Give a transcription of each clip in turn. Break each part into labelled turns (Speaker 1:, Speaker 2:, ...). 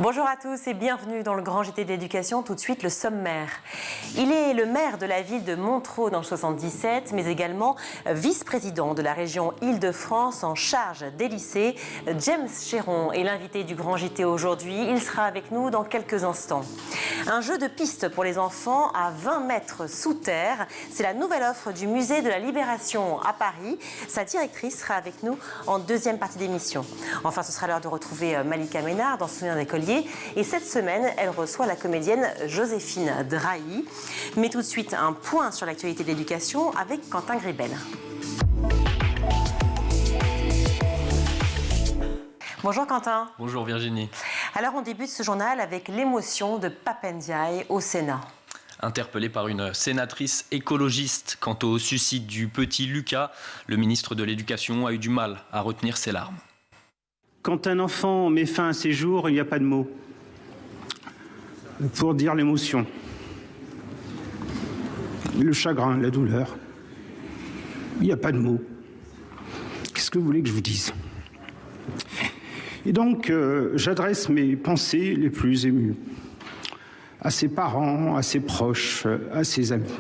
Speaker 1: Bonjour à tous et bienvenue dans le Grand JT de l'éducation. Tout de suite, le sommaire. Il est le maire de la ville de Montereau dans le 77, mais également vice-président de la région Île-de-France en charge des lycées. James Chéron est l'invité du Grand JT aujourd'hui. Il sera avec nous dans quelques instants. Un jeu de piste pour les enfants à 20 mètres sous terre. C'est la nouvelle offre du musée de la Libération à Paris. Sa directrice sera avec nous en deuxième partie d'émission. Enfin, ce sera l'heure de retrouver Malika Ménard dans Souvenir d'écolier. Et cette semaine, elle reçoit la comédienne Joséphine Drahi. Mais tout de suite, un point sur l'actualité de l'éducation avec Quentin Gribel. Bonjour Quentin.
Speaker 2: Bonjour Virginie.
Speaker 1: Alors on débute ce journal avec l'émotion de Pape Ndiaye au Sénat.
Speaker 2: Interpellé par une sénatrice écologiste quant au suicide du petit Lucas, le ministre de l'Éducation a eu du mal à retenir ses larmes.
Speaker 3: Quand un enfant met fin à ses jours, il n'y a pas de mots pour dire l'émotion, le chagrin, la douleur. Il n'y a pas de mots. Qu'est-ce que vous voulez que je vous dise ? Et donc, j'adresse mes pensées les plus émues à ses parents, à ses proches, à ses amis.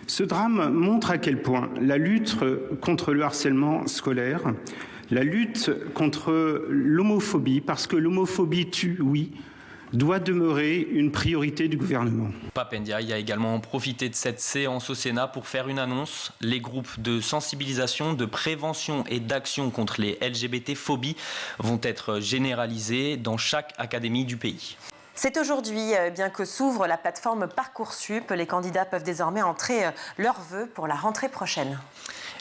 Speaker 3: Ce drame montre à quel point la lutte contre le harcèlement scolaire, la lutte contre l'homophobie, parce que l'homophobie tue, oui, doit demeurer une priorité du gouvernement.
Speaker 2: Pape Ndiaye a également profité de cette séance au Sénat pour faire une annonce. Les groupes de sensibilisation, de prévention et d'action contre les LGBT-phobies vont être généralisés dans chaque académie du pays.
Speaker 1: C'est aujourd'hui, bien que s'ouvre la plateforme Parcoursup, les candidats peuvent désormais entrer leurs vœux pour la rentrée prochaine.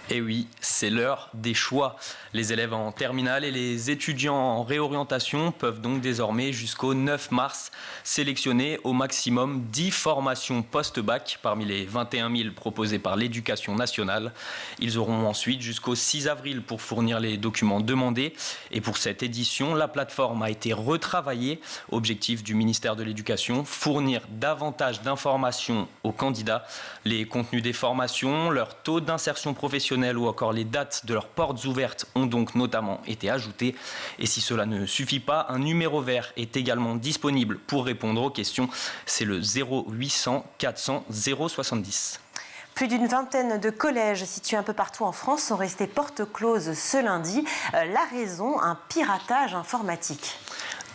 Speaker 2: Et oui, c'est l'heure des choix. Les élèves en terminale et les étudiants en réorientation peuvent donc désormais jusqu'au 9 mars sélectionner au maximum 10 formations post-bac parmi les 21 000 proposées par l'Éducation nationale. Ils auront ensuite jusqu'au 6 avril pour fournir les documents demandés. Et pour cette édition, la plateforme a été retravaillée. Objectif du ministère de l'Éducation, fournir davantage d'informations aux candidats. Les contenus des formations, leur taux d'insertion professionnelle ou encore les dates de leurs portes ouvertes ont donc notamment été ajoutées. Et si cela ne suffit pas, un numéro vert est également disponible pour répondre aux questions. C'est le 0800 400 070.
Speaker 1: Plus d'une vingtaine de collèges situés un peu partout en France sont restés porte close ce lundi. La raison, un piratage informatique.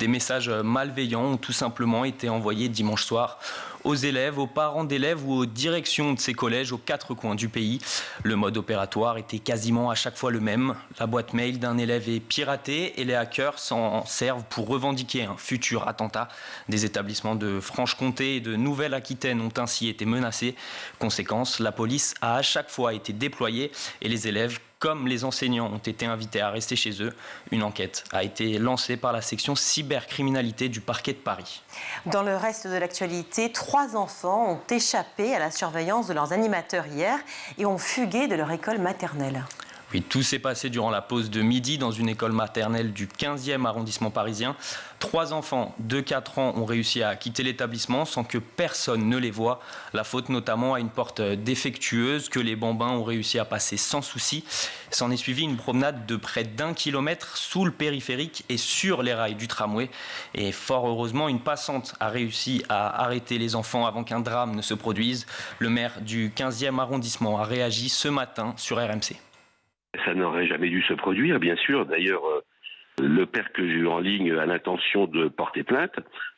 Speaker 2: Des messages malveillants ont tout simplement été envoyés dimanche soir aux élèves, aux parents d'élèves ou aux directions de ces collèges aux 4 coins du pays. Le mode opératoire était quasiment à chaque fois le même. La boîte mail d'un élève est piratée et les hackers s'en servent pour revendiquer un futur attentat. Des établissements de Franche-Comté et de Nouvelle-Aquitaine ont ainsi été menacés. Conséquence, la police a à chaque fois été déployée et les élèves comme les enseignants ont été invités à rester chez eux. Une enquête a été lancée par la section cybercriminalité du parquet de Paris.
Speaker 1: Dans le reste de l'actualité, 3 enfants ont échappé à la surveillance de leurs animateurs hier et ont fugué de leur école maternelle.
Speaker 2: Oui, tout s'est passé durant la pause de midi dans une école maternelle du 15e arrondissement parisien. 3 enfants de 4 ans ont réussi à quitter l'établissement sans que personne ne les voie. La faute notamment à une porte défectueuse que les bambins ont réussi à passer sans souci. S'en est suivi une promenade de près d'1 kilomètre sous le périphérique et sur les rails du tramway. Et fort heureusement, une passante a réussi à arrêter les enfants avant qu'un drame ne se produise. Le maire du 15e arrondissement a réagi ce matin sur RMC.
Speaker 4: Ça n'aurait jamais dû se produire, bien sûr. D'ailleurs, le père que j'ai eu en ligne a l'intention de porter plainte.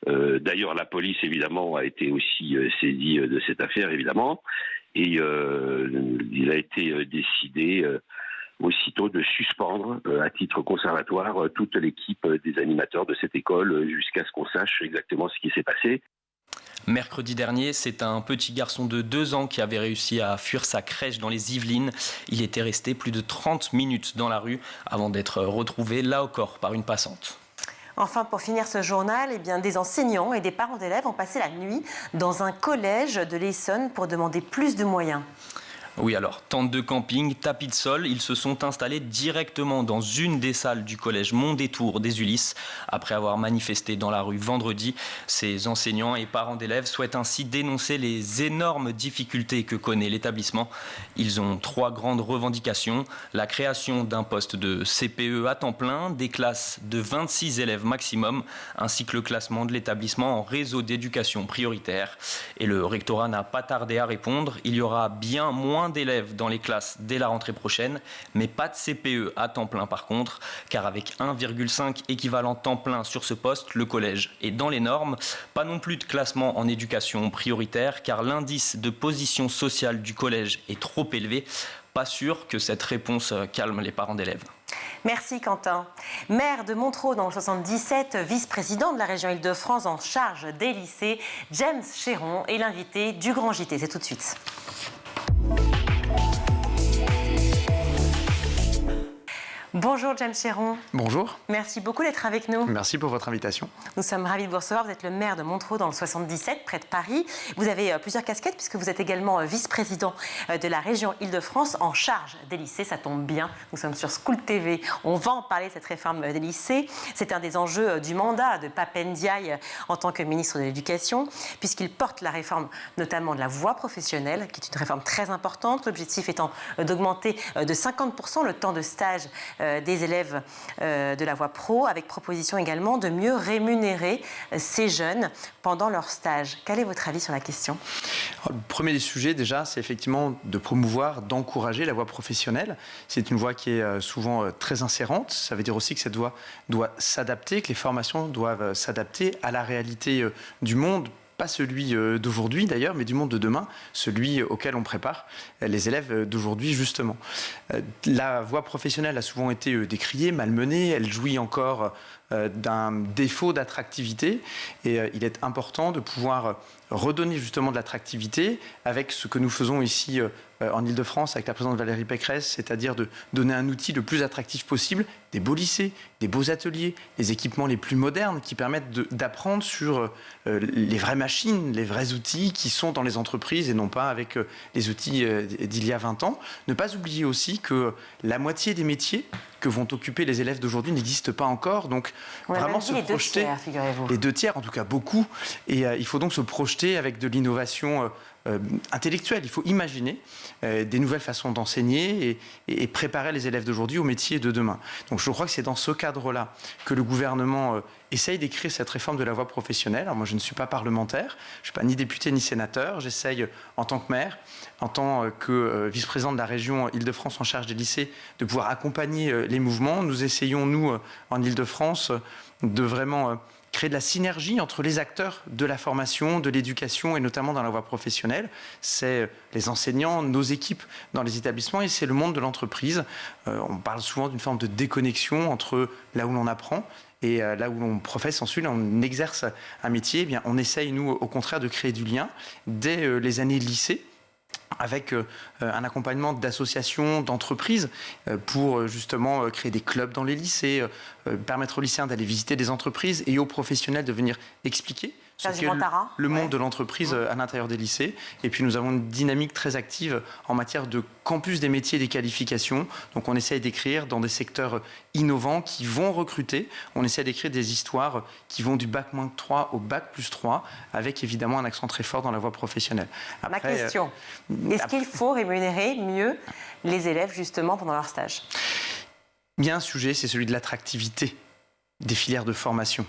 Speaker 4: D'ailleurs, la police, évidemment, a été aussi saisie de cette affaire, évidemment. Et il a été décidé aussitôt de suspendre, à titre conservatoire, toute l'équipe des animateurs de cette école jusqu'à ce qu'on sache exactement ce qui s'est passé.
Speaker 2: Mercredi dernier, c'est un petit garçon de 2 ans qui avait réussi à fuir sa crèche dans les Yvelines. Il était resté plus de 30 minutes dans la rue avant d'être retrouvé là encore par une passante.
Speaker 1: Enfin, pour finir ce journal, des enseignants et des parents d'élèves ont passé la nuit dans un collège de l'Essonne pour demander plus de moyens.
Speaker 2: Oui, alors, tente de camping, tapis de sol, ils se sont installés directement dans une des salles du collège Mondétour des Ulysses. Après avoir manifesté dans la rue vendredi, ces enseignants et parents d'élèves souhaitent ainsi dénoncer les énormes difficultés que connaît l'établissement. Ils ont 3 grandes revendications: la création d'un poste de CPE à temps plein, des classes de 26 élèves maximum, ainsi que le classement de l'établissement en réseau d'éducation prioritaire. Et le rectorat n'a pas tardé à répondre. Il y aura bien moins d'élèves dans les classes dès la rentrée prochaine, mais pas de CPE à temps plein par contre, car avec 1,5 équivalent temps plein sur ce poste, le collège est dans les normes. Pas non plus de classement en éducation prioritaire, car l'indice de position sociale du collège est trop élevé. Pas sûr que cette réponse calme les parents d'élèves.
Speaker 1: Merci Quentin. Maire de Montereau dans le 77, vice-président de la région Île-de-France en charge des lycées, James Chéron est l'invité du Grand JT. C'est tout de suite. Bonjour James Chéron.
Speaker 5: Bonjour.
Speaker 1: Merci beaucoup d'être avec nous.
Speaker 5: Merci pour votre invitation.
Speaker 1: Nous sommes ravis de vous recevoir. Vous êtes le maire de Montereau dans le 77, près de Paris. Vous avez plusieurs casquettes puisque vous êtes également vice-président de la région Île-de-France en charge des lycées. Ça tombe bien, nous sommes sur School TV. On va en parler de cette réforme des lycées. C'est un des enjeux du mandat de Pape Ndiaye en tant que ministre de l'Éducation, puisqu'il porte la réforme notamment de la voie professionnelle, qui est une réforme très importante. L'objectif étant d'augmenter de 50% le temps de stage des élèves de la voie pro, avec proposition également de mieux rémunérer ces jeunes pendant leur stage. Quel est votre avis sur la question ?
Speaker 5: Alors, le premier des sujets, déjà, c'est effectivement de promouvoir, d'encourager la voie professionnelle. C'est une voie qui est souvent très insérante. Ça veut dire aussi que cette voie doit s'adapter, que les formations doivent s'adapter à la réalité du monde. Pas celui d'aujourd'hui d'ailleurs, mais du monde de demain, celui auquel on prépare les élèves d'aujourd'hui justement. La voie professionnelle a souvent été décriée, malmenée, elle jouit encore d'un défaut d'attractivité et il est important de pouvoir redonner justement de l'attractivité avec ce que nous faisons ici en Île-de-France avec la présidente Valérie Pécresse, c'est-à-dire de donner un outil le plus attractif possible, des beaux lycées, des beaux ateliers, des équipements les plus modernes qui permettent d'apprendre sur les vraies machines, les vrais outils qui sont dans les entreprises et non pas avec les outils d'il y a 20 ans. Ne pas oublier aussi que la moitié des métiers que vont occuper les élèves d'aujourd'hui n'existent pas encore. Donc, vraiment se projeter. Les 2 tiers, en tout cas beaucoup. Et il faut donc se projeter avec de l'innovation intellectuelle. Il faut imaginer des nouvelles façons d'enseigner et préparer les élèves d'aujourd'hui aux métiers de demain. Donc, je crois que c'est dans ce cadre-là que le gouvernement essaye d'écrire cette réforme de la voie professionnelle. Alors, moi, je ne suis pas parlementaire, je ne suis pas ni député ni sénateur. J'essaye, en tant que maire, en tant que vice-président de la région Île-de-France en charge des lycées, de pouvoir accompagner les mouvements. Nous essayons, nous, en Île-de-France, de vraiment créer de la synergie entre les acteurs de la formation, de l'éducation et notamment dans la voie professionnelle. C'est les enseignants, nos équipes dans les établissements et c'est le monde de l'entreprise. On parle souvent d'une forme de déconnexion entre là où l'on apprend et là où l'on professe ensuite, on exerce un métier. Eh bien, on essaye, nous, au contraire, de créer du lien dès les années lycée, avec un accompagnement d'associations, d'entreprises pour justement créer des clubs dans les lycées, permettre aux lycéens d'aller visiter des entreprises et aux professionnels de venir expliquer ce qu'est le monde de l'entreprise à l'intérieur des lycées. Et puis nous avons une dynamique très active en matière de campus des métiers et des qualifications. Donc on essaie d'écrire dans des secteurs innovants qui vont recruter. On essaie d'écrire des histoires qui vont du bac-3 au bac+3 avec évidemment un accent très fort dans la voie professionnelle.
Speaker 1: Après, ma question, est-ce qu'il faut rémunérer mieux les élèves justement pendant leur stage ?
Speaker 5: Il y a un sujet, c'est celui de l'attractivité des filières de formation.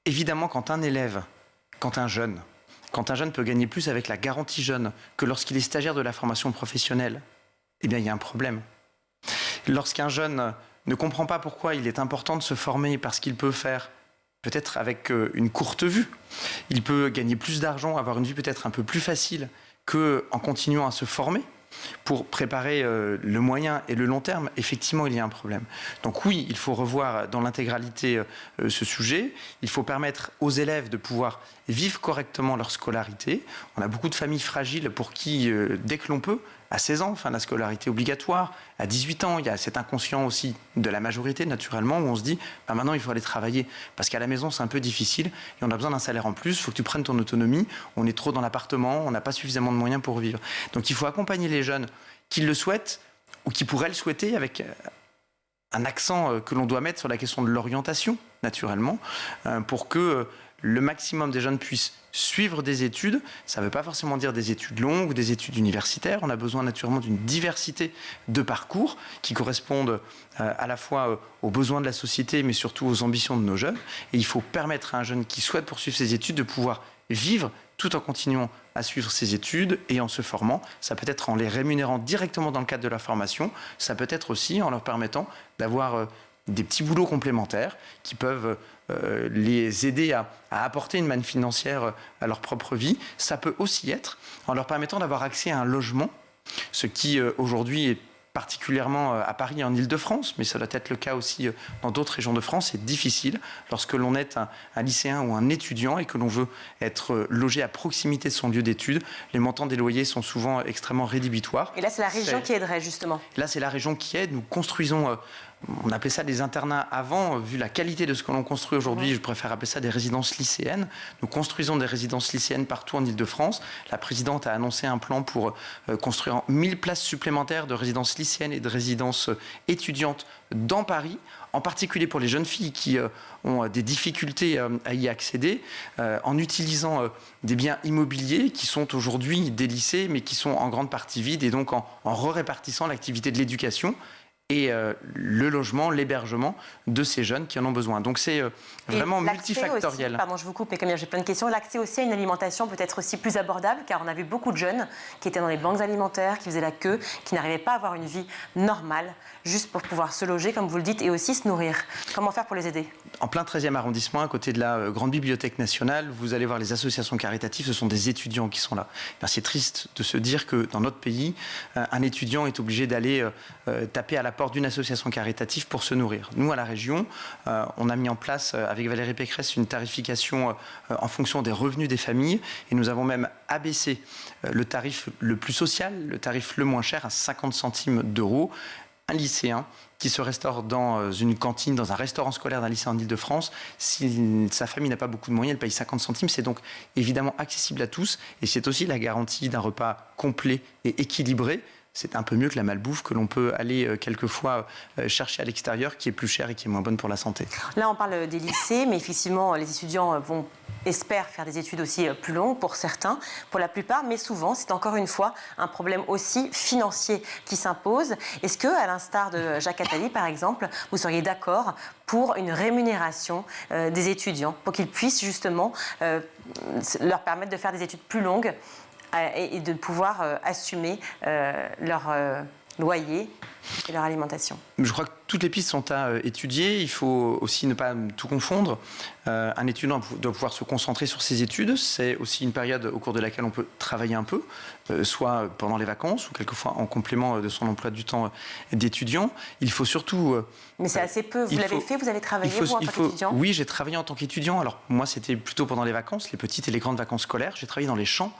Speaker 5: Évidemment, quand un jeune peut gagner plus avec la garantie jeune que lorsqu'il est stagiaire de la formation professionnelle, eh bien, il y a un problème. Lorsqu'un jeune ne comprend pas pourquoi il est important de se former parce qu'il peut faire, peut-être avec une courte vue, il peut gagner plus d'argent, avoir une vie peut-être un peu plus facile qu'en continuant à se former, pour préparer le moyen et le long terme, effectivement, il y a un problème. Donc oui, il faut revoir dans l'intégralité ce sujet. Il faut permettre aux élèves de pouvoir vivre correctement leur scolarité. On a beaucoup de familles fragiles pour qui, dès que l'on peut, à 16 ans, fin de la scolarité obligatoire, à 18 ans. Il y a cet inconscient aussi de la majorité, naturellement, où on se dit maintenant, il faut aller travailler. Parce qu'à la maison, c'est un peu difficile et on a besoin d'un salaire en plus. Il faut que tu prennes ton autonomie. On est trop dans l'appartement, on n'a pas suffisamment de moyens pour vivre. Donc, il faut accompagner les jeunes qui le souhaitent ou qui pourraient le souhaiter avec un accent que l'on doit mettre sur la question de l'orientation, naturellement, pour que le maximum des jeunes puissent suivre des études. Ça ne veut pas forcément dire des études longues ou des études universitaires. On a besoin naturellement d'une diversité de parcours qui correspondent à la fois aux besoins de la société, mais surtout aux ambitions de nos jeunes. Et il faut permettre à un jeune qui souhaite poursuivre ses études de pouvoir vivre tout en continuant à suivre ses études et en se formant. Ça peut être en les rémunérant directement dans le cadre de la formation. Ça peut être aussi en leur permettant d'avoir des petits boulots complémentaires qui peuvent les aider à apporter une manne financière à leur propre vie. Ça peut aussi être en leur permettant d'avoir accès à un logement, ce qui aujourd'hui est particulièrement à Paris et en Ile-de-France, mais ça doit être le cas aussi dans d'autres régions de France. C'est difficile lorsque l'on est un lycéen ou un étudiant et que l'on veut être logé à proximité de son lieu d'études. Les montants des loyers sont souvent extrêmement rédhibitoires.
Speaker 1: Et là, c'est la région qui aiderait, justement.
Speaker 5: Là, c'est la région qui aide. Nous construisons... on appelait ça des internats avant, vu la qualité de ce que l'on construit aujourd'hui, je préfère appeler ça des résidences lycéennes. Nous construisons des résidences lycéennes partout en Ile-de-France. La présidente a annoncé un plan pour construire 1000 places supplémentaires de résidences lycéennes et de résidences étudiantes dans Paris, en particulier pour les jeunes filles qui ont des difficultés à y accéder, en utilisant des biens immobiliers qui sont aujourd'hui des lycées, mais qui sont en grande partie vides, et donc en répartissant l'activité de l'éducation et le logement, l'hébergement de ces jeunes qui en ont besoin. Donc c'est vraiment multifactoriel.
Speaker 1: Aussi, pardon, je vous coupe, mais comme j'ai plein de questions, l'accès aussi à une alimentation peut être aussi plus abordable, car on a vu beaucoup de jeunes qui étaient dans les banques alimentaires, qui faisaient la queue, qui n'arrivaient pas à avoir une vie normale, juste pour pouvoir se loger, comme vous le dites, et aussi se nourrir. Comment faire pour les aider? En plein
Speaker 5: 13e arrondissement, à côté de la Grande Bibliothèque nationale, vous allez voir les associations caritatives, ce sont des étudiants qui sont là. Ben, c'est triste de se dire que dans notre pays, un étudiant est obligé d'aller taper à la porte d'une association caritative pour se nourrir. Nous, à la région, on a mis en place, avec Valérie Pécresse, une tarification en fonction des revenus des familles, et nous avons même abaissé le tarif le plus social, le tarif le moins cher, à 50 centimes d'euros. Un lycéen qui se restaure dans une cantine, dans un restaurant scolaire d'un lycée en Ile-de-France, si sa famille n'a pas beaucoup de moyens, elle paye 50 centimes. C'est donc évidemment accessible à tous, et c'est aussi la garantie d'un repas complet et équilibré. C'est un peu mieux que la malbouffe que l'on peut aller quelquefois chercher à l'extérieur, qui est plus chère et qui est moins bonne pour la santé.
Speaker 1: Là, on parle des lycées, mais effectivement, les étudiants espèrent faire des études aussi plus longues pour certains, pour la plupart, mais souvent, c'est encore une fois un problème aussi financier qui s'impose. Est-ce que, à l'instar de Jacques Attali, par exemple, vous seriez d'accord pour une rémunération des étudiants, pour qu'ils puissent justement leur permettre de faire des études plus longues et de pouvoir assumer leur loyer et leur alimentation?
Speaker 5: Je crois que toutes les pistes sont à étudier. Il faut aussi ne pas tout confondre. Un étudiant doit pouvoir se concentrer sur ses études. C'est aussi une période au cours de laquelle on peut travailler un peu, soit pendant les vacances ou quelquefois en complément de son emploi du temps d'étudiant. Il faut surtout...
Speaker 1: Mais c'est assez peu. Vous l'avez fait? Vous avez travaillé, vous, en tant qu'étudiant?
Speaker 5: Oui, j'ai travaillé en tant qu'étudiant. Alors, moi, c'était plutôt pendant les vacances, les petites et les grandes vacances scolaires. J'ai travaillé dans les champs.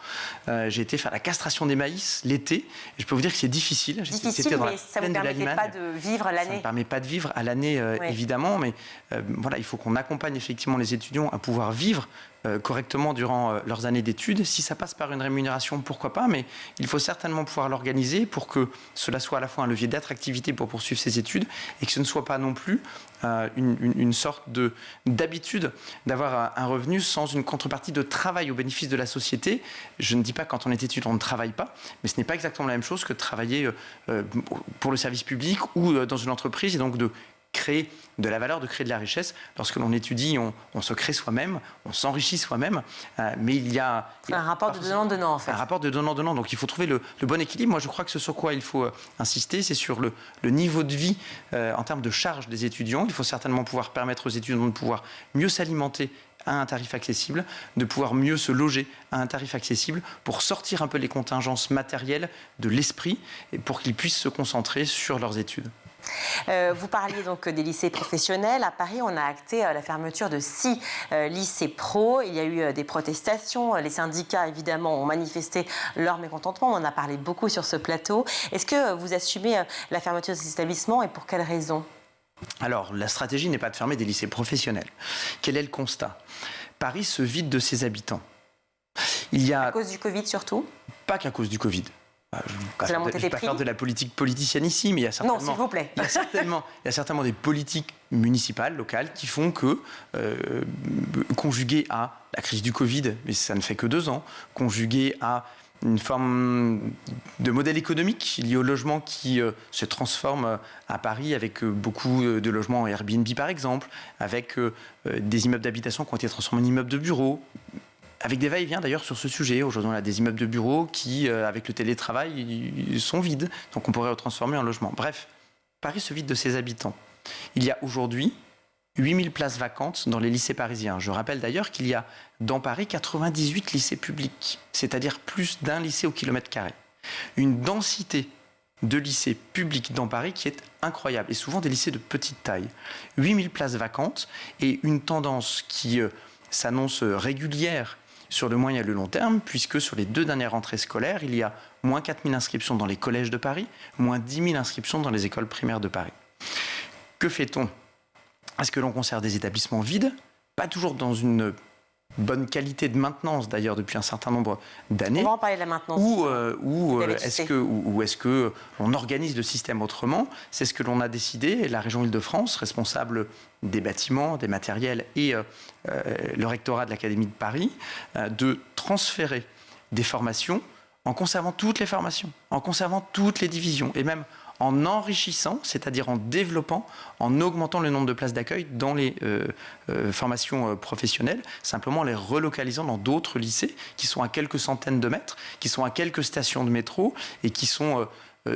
Speaker 5: J'ai été faire la castration des maïs l'été. Et je peux vous dire que c'est difficile.
Speaker 1: Difficile, mais ça ne vous permettait pas de vivre l'année?
Speaker 5: Ça ne permet pas de vivre à l'année, oui, évidemment. Mais voilà, il faut qu'on accompagne effectivement les étudiants à pouvoir vivre correctement durant leurs années d'études. Si ça passe par une rémunération, pourquoi pas, mais il faut certainement pouvoir l'organiser pour que cela soit à la fois un levier d'attractivité pour poursuivre ses études et que ce ne soit pas non plus une sorte d'habitude d'avoir un revenu sans une contrepartie de travail au bénéfice de la société. Je ne dis pas que quand on est étudiant on ne travaille pas, mais ce n'est pas exactement la même chose que de travailler pour le service public ou dans une entreprise, et donc de créer de la valeur, de créer de la richesse. Lorsque l'on étudie, on se crée soi-même, on s'enrichit soi-même, mais il y a...
Speaker 1: un rapport de donnant-donnant, en fait.
Speaker 5: Un rapport de donnant-donnant, donc il faut trouver le bon équilibre. Moi, je crois que ce sur quoi il faut insister, c'est sur le niveau de vie en termes de charge des étudiants. Il faut certainement pouvoir permettre aux étudiants de pouvoir mieux s'alimenter à un tarif accessible, de pouvoir mieux se loger à un tarif accessible pour sortir un peu les contingences matérielles de l'esprit et pour qu'ils puissent se concentrer sur leurs études.
Speaker 1: Vous parliez donc des lycées professionnels. À Paris, on a acté la fermeture de 6 lycées pro. Il y a eu des protestations. Les syndicats, évidemment, ont manifesté leur mécontentement. On en a parlé beaucoup sur ce plateau. Est-ce que vous assumez la fermeture de ces établissements et pour quelles raisons ?
Speaker 5: Alors, la stratégie n'est pas de fermer des lycées professionnels. Quel est le constat ? Paris se vide de ses habitants.
Speaker 1: À cause du Covid surtout ?
Speaker 5: Pas qu'à cause du Covid. Je ne vais pas faire de la politique politicienne ici, mais il y a certainement,
Speaker 1: non, s'il vous plaît.
Speaker 5: il y a certainement des politiques municipales, locales, qui font que, conjuguées à la crise du Covid, mais ça ne fait que 2 ans, conjuguées à une forme de modèle économique lié au logement qui se transforme à Paris avec beaucoup de logements en Airbnb par exemple, avec des immeubles d'habitation qui ont été transformés en immeubles de bureaux, avec des va-et-vient d'ailleurs sur ce sujet. Aujourd'hui, on a des immeubles de bureaux qui, avec le télétravail, sont vides. Donc on pourrait les transformer en logement. Bref, Paris se vide de ses habitants. Il y a aujourd'hui 8000 places vacantes dans les lycées parisiens. Je rappelle d'ailleurs qu'il y a dans Paris 98 lycées publics, c'est-à-dire plus d'un lycée au kilomètre carré. Une densité de lycées publics dans Paris qui est incroyable, et souvent des lycées de petite taille. 8000 places vacantes et une tendance qui s'annonce régulière sur le moyen et le long terme, puisque sur les 2 dernières rentrées scolaires, il y a moins 4000 inscriptions dans les collèges de Paris, moins 10 000 inscriptions dans les écoles primaires de Paris. Que fait-on ? Est-ce que l'on conserve des établissements vides ? Pas toujours dans une bonne qualité de maintenance, d'ailleurs, depuis un certain nombre d'années.
Speaker 1: On va en parler de la maintenance.
Speaker 5: Ou est-ce que on organise le système autrement ? C'est ce que l'on a décidé, et la région Île-de-France, responsable des bâtiments, des matériels et le rectorat de l'Académie de Paris, de transférer des formations en conservant toutes les formations, en conservant toutes les divisions, et même en enrichissant, c'est-à-dire en développant, en augmentant le nombre de places d'accueil dans les formations professionnelles, simplement en les relocalisant dans d'autres lycées qui sont à quelques centaines de mètres, qui sont à quelques stations de métro et qui sont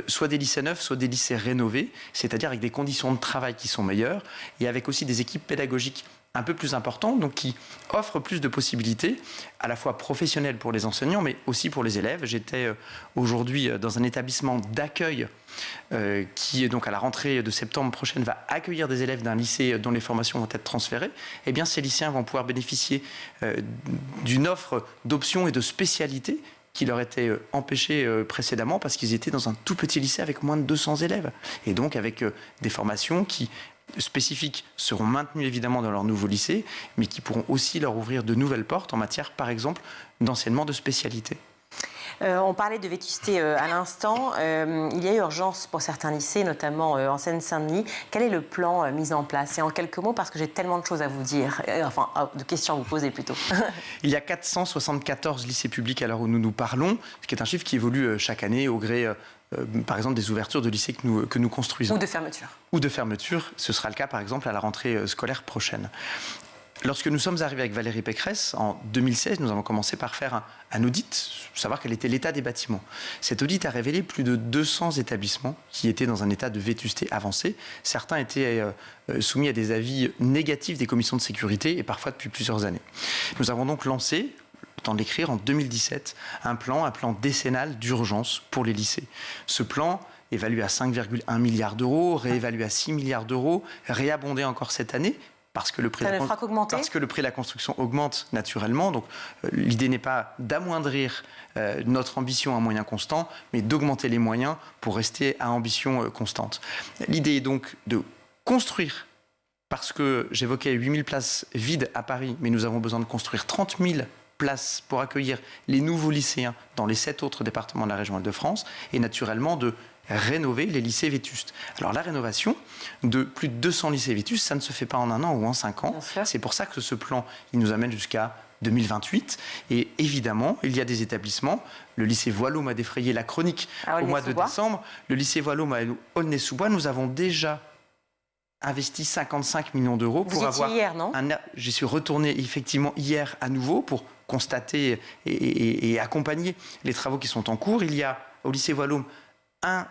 Speaker 5: soit des lycées neufs, soit des lycées rénovés, c'est-à-dire avec des conditions de travail qui sont meilleures et avec aussi des équipes pédagogiques un peu plus importantes, donc qui offrent plus de possibilités, à la fois professionnelles pour les enseignants, mais aussi pour les élèves. J'étais aujourd'hui dans un établissement d'accueil qui, donc à la rentrée de septembre prochaine, va accueillir des élèves d'un lycée dont les formations vont être transférées. Eh bien, ces lycéens vont pouvoir bénéficier d'une offre d'options et de spécialités qui leur étaient empêchés précédemment parce qu'ils étaient dans un tout petit lycée avec moins de 200 élèves. Et donc avec des formations qui spécifiques seront maintenues évidemment dans leur nouveau lycée, mais qui pourront aussi leur ouvrir de nouvelles portes en matière, par exemple, d'enseignement de spécialité.
Speaker 1: On parlait de vétusté à l'instant. Il y a urgence pour certains lycées, notamment en Seine-Saint-Denis. Quel est le plan mis en place ? Et en quelques mots, parce que j'ai tellement de choses à vous dire, de questions à vous poser plutôt.
Speaker 5: Il y a 474 lycées publics à l'heure où nous nous parlons, ce qui est un chiffre qui évolue chaque année au gré, par exemple, des ouvertures de lycées que nous construisons.
Speaker 1: Ou de fermeture.
Speaker 5: Ou de fermeture. Ce sera le cas, par exemple, à la rentrée scolaire prochaine. Lorsque nous sommes arrivés avec Valérie Pécresse, en 2016, nous avons commencé par faire un audit, savoir quel était l'état des bâtiments. Cet audit a révélé plus de 200 établissements qui étaient dans un état de vétusté avancé. Certains étaient soumis à des avis négatifs des commissions de sécurité, et parfois depuis plusieurs années. Nous avons donc lancé, le temps de l'écrire, en 2017, un plan décennal d'urgence pour les lycées. Ce plan, évalué à 5,1 milliards d'euros, réévalué à 6 milliards d'euros, réabondé encore cette année, parce que le prix de la construction augmente naturellement. Donc l'idée n'est pas d'amoindrir notre ambition à moyens constants, mais d'augmenter les moyens pour rester à ambition constante. L'idée est donc de construire, parce que j'évoquais 8000 places vides à Paris, mais nous avons besoin de construire 30 000 places pour accueillir les nouveaux lycéens dans les 7 autres départements de la région Île-de-France, et naturellement de rénover les lycées vétustes. Alors la rénovation de plus de 200 lycées vétustes, ça ne se fait pas en 1 an ou en 5 ans. C'est pour ça que ce plan, il nous amène jusqu'à 2028. Et évidemment, il y a des établissements. Le lycée Voilôme a défrayé la chronique au mois de décembre. Le lycée Voilôme à Aulnay-sous-Bois, nous avons déjà investi 55 millions d'euros pour avoir...
Speaker 1: hier, non ?
Speaker 5: J'y suis retourné effectivement hier à nouveau pour constater et accompagner les travaux qui sont en cours. Il y a au lycée Voilôme un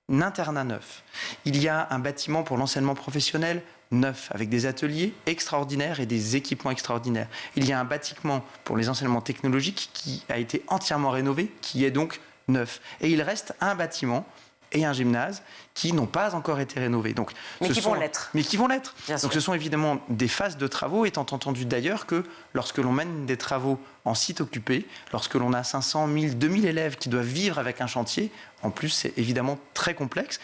Speaker 5: internat neuf. Il y a un bâtiment pour l'enseignement professionnel neuf, avec des ateliers extraordinaires et des équipements extraordinaires. Il y a un bâtiment pour les enseignements technologiques qui a été entièrement rénové, qui est donc neuf. Et il reste un bâtiment et un gymnase qui n'ont pas encore été rénovés. Donc,
Speaker 1: mais qui vont l'être.
Speaker 5: Mais qui vont l'être.
Speaker 1: Bien sûr.
Speaker 5: Donc ce sont évidemment des phases de travaux, étant entendu d'ailleurs que lorsque l'on mène des travaux en site occupé, lorsque l'on a 500, 1000, 2000 élèves qui doivent vivre avec un chantier, en plus c'est évidemment très complexe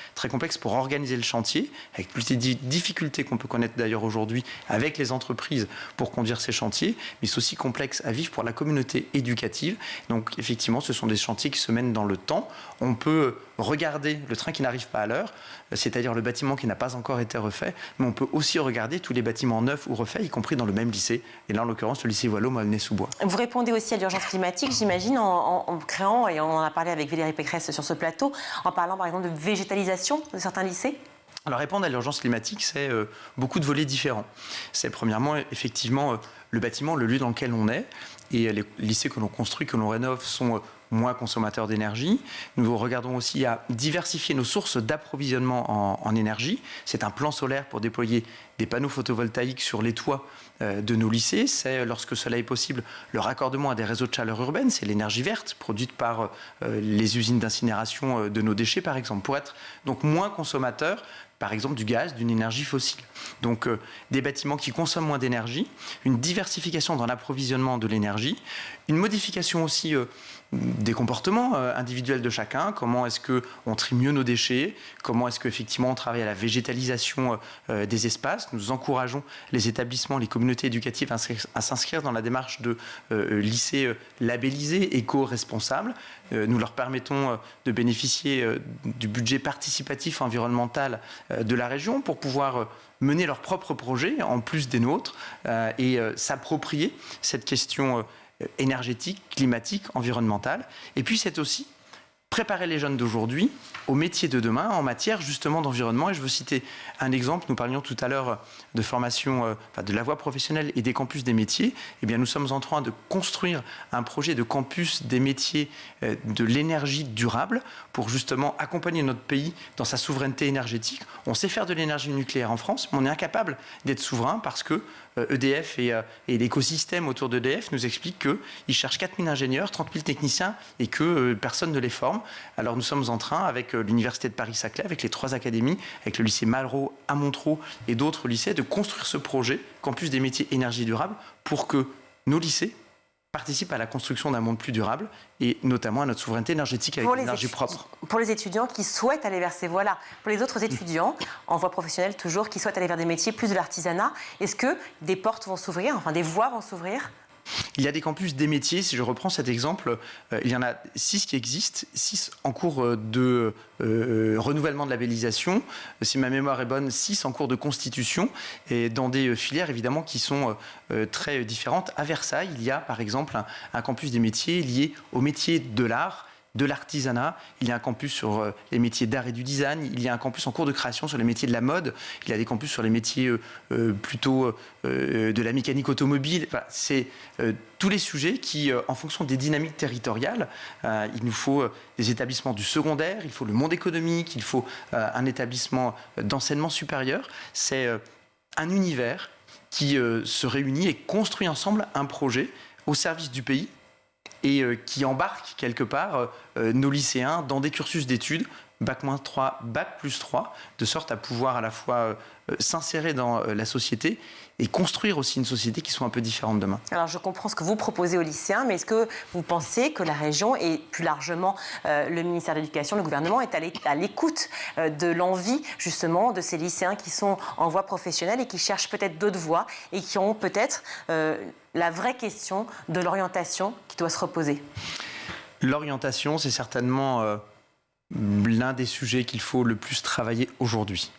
Speaker 5: pour organiser le chantier, avec toutes les difficultés qu'on peut connaître d'ailleurs aujourd'hui avec les entreprises pour conduire ces chantiers, mais c'est aussi complexe à vivre pour la communauté éducative. Donc effectivement, ce sont des chantiers qui se mènent dans le temps. On peut regarder le train qui n'arrive pas à l'heure, c'est-à-dire le bâtiment qui n'a pas encore été refait, mais on peut aussi regarder tous les bâtiments neufs ou refaits, y compris dans le même lycée, et là en l'occurrence le lycée Voileau à Aulnay-sous-Bois.
Speaker 1: Vous répondez aussi à l'urgence climatique, j'imagine, en créant, et on en a parlé avec Valérie Pécresse sur ce plateau, en parlant par exemple de végétalisation de certains lycées.
Speaker 5: Alors répondre à l'urgence climatique, c'est beaucoup de volets différents. C'est premièrement effectivement le bâtiment, le lieu dans lequel on est, et les lycées que l'on construit, que l'on rénove sont moins consommateurs d'énergie. Nous regardons aussi à diversifier nos sources d'approvisionnement en énergie. C'est un plan solaire pour déployer des panneaux photovoltaïques sur les toits de nos lycées. C'est, lorsque cela est possible, le raccordement à des réseaux de chaleur urbaine. C'est l'énergie verte produite par les usines d'incinération de nos déchets, par exemple, pour être donc moins consommateurs, par exemple, du gaz, d'une énergie fossile. Donc, des bâtiments qui consomment moins d'énergie, une diversification dans l'approvisionnement de l'énergie, une modification aussi des comportements individuels de chacun. Comment est-ce qu'on trie mieux nos déchets? Comment est-ce qu'effectivement on travaille à la végétalisation des espaces? Nous encourageons les établissements, les communautés éducatives à s'inscrire dans la démarche de lycées labellisés, éco-responsables. Nous leur permettons de bénéficier du budget participatif environnemental de la région pour pouvoir mener leurs propres projets en plus des nôtres et s'approprier cette question énergétique, climatique, environnementale. Et puis c'est aussi préparer les jeunes d'aujourd'hui aux métiers de demain en matière justement d'environnement. Et je veux citer un exemple. Nous parlions tout à l'heure de formation, de la voie professionnelle et des campus des métiers. Eh bien, nous sommes en train de construire un projet de campus des métiers de l'énergie durable pour justement accompagner notre pays dans sa souveraineté énergétique. On sait faire de l'énergie nucléaire en France, mais on est incapable d'être souverain parce que EDF et l'écosystème autour d'EDF nous expliquent qu'ils cherchent 4000 ingénieurs, 30 000 techniciens et que personne ne les forme. Alors nous sommes en train, avec l'Université de Paris-Saclay, avec les 3 académies, avec le lycée Malraux à Montereau et d'autres lycées, de construire ce projet, Campus des métiers énergie durable, pour que nos lycées participent à la construction d'un monde plus durable et notamment à notre souveraineté énergétique avec l'énergie propre.
Speaker 1: Pour les étudiants qui souhaitent aller vers ces voies-là, pour les autres étudiants, en voie professionnelle toujours, qui souhaitent aller vers des métiers plus de l'artisanat, est-ce que des portes vont s'ouvrir, enfin des voies vont s'ouvrir ?
Speaker 5: Il y a des campus des métiers. Si je reprends cet exemple, il y en a 6 qui existent, 6 en cours de renouvellement de labellisation. Si ma mémoire est bonne, 6 en cours de constitution et dans des filières évidemment qui sont très différentes. À Versailles, il y a par exemple un campus des métiers lié aux métiers de l'art, de l'artisanat, il y a un campus sur les métiers d'art et du design, il y a un campus en cours de création sur les métiers de la mode, il y a des campus sur les métiers plutôt de la mécanique automobile. Enfin, c'est tous les sujets qui, en fonction des dynamiques territoriales, il nous faut des établissements du secondaire, il faut le monde économique, il faut un établissement d'enseignement supérieur. C'est un univers qui se réunit et construit ensemble un projet au service du pays, et qui embarque quelque part nos lycéens dans des cursus d'études, Bac-3, Bac+3, de sorte à pouvoir à la fois s'insérer dans la société et construire aussi une société qui soit un peu différente demain.
Speaker 1: Alors je comprends ce que vous proposez aux lycéens, mais est-ce que vous pensez que la région et plus largement le ministère de l'Éducation, le gouvernement est à l'écoute de l'envie justement de ces lycéens qui sont en voie professionnelle et qui cherchent peut-être d'autres voies et qui ont peut-être la vraie question de l'orientation qui doit se reposer?
Speaker 5: L'orientation, c'est certainement l'un des sujets qu'il faut le plus travailler aujourd'hui.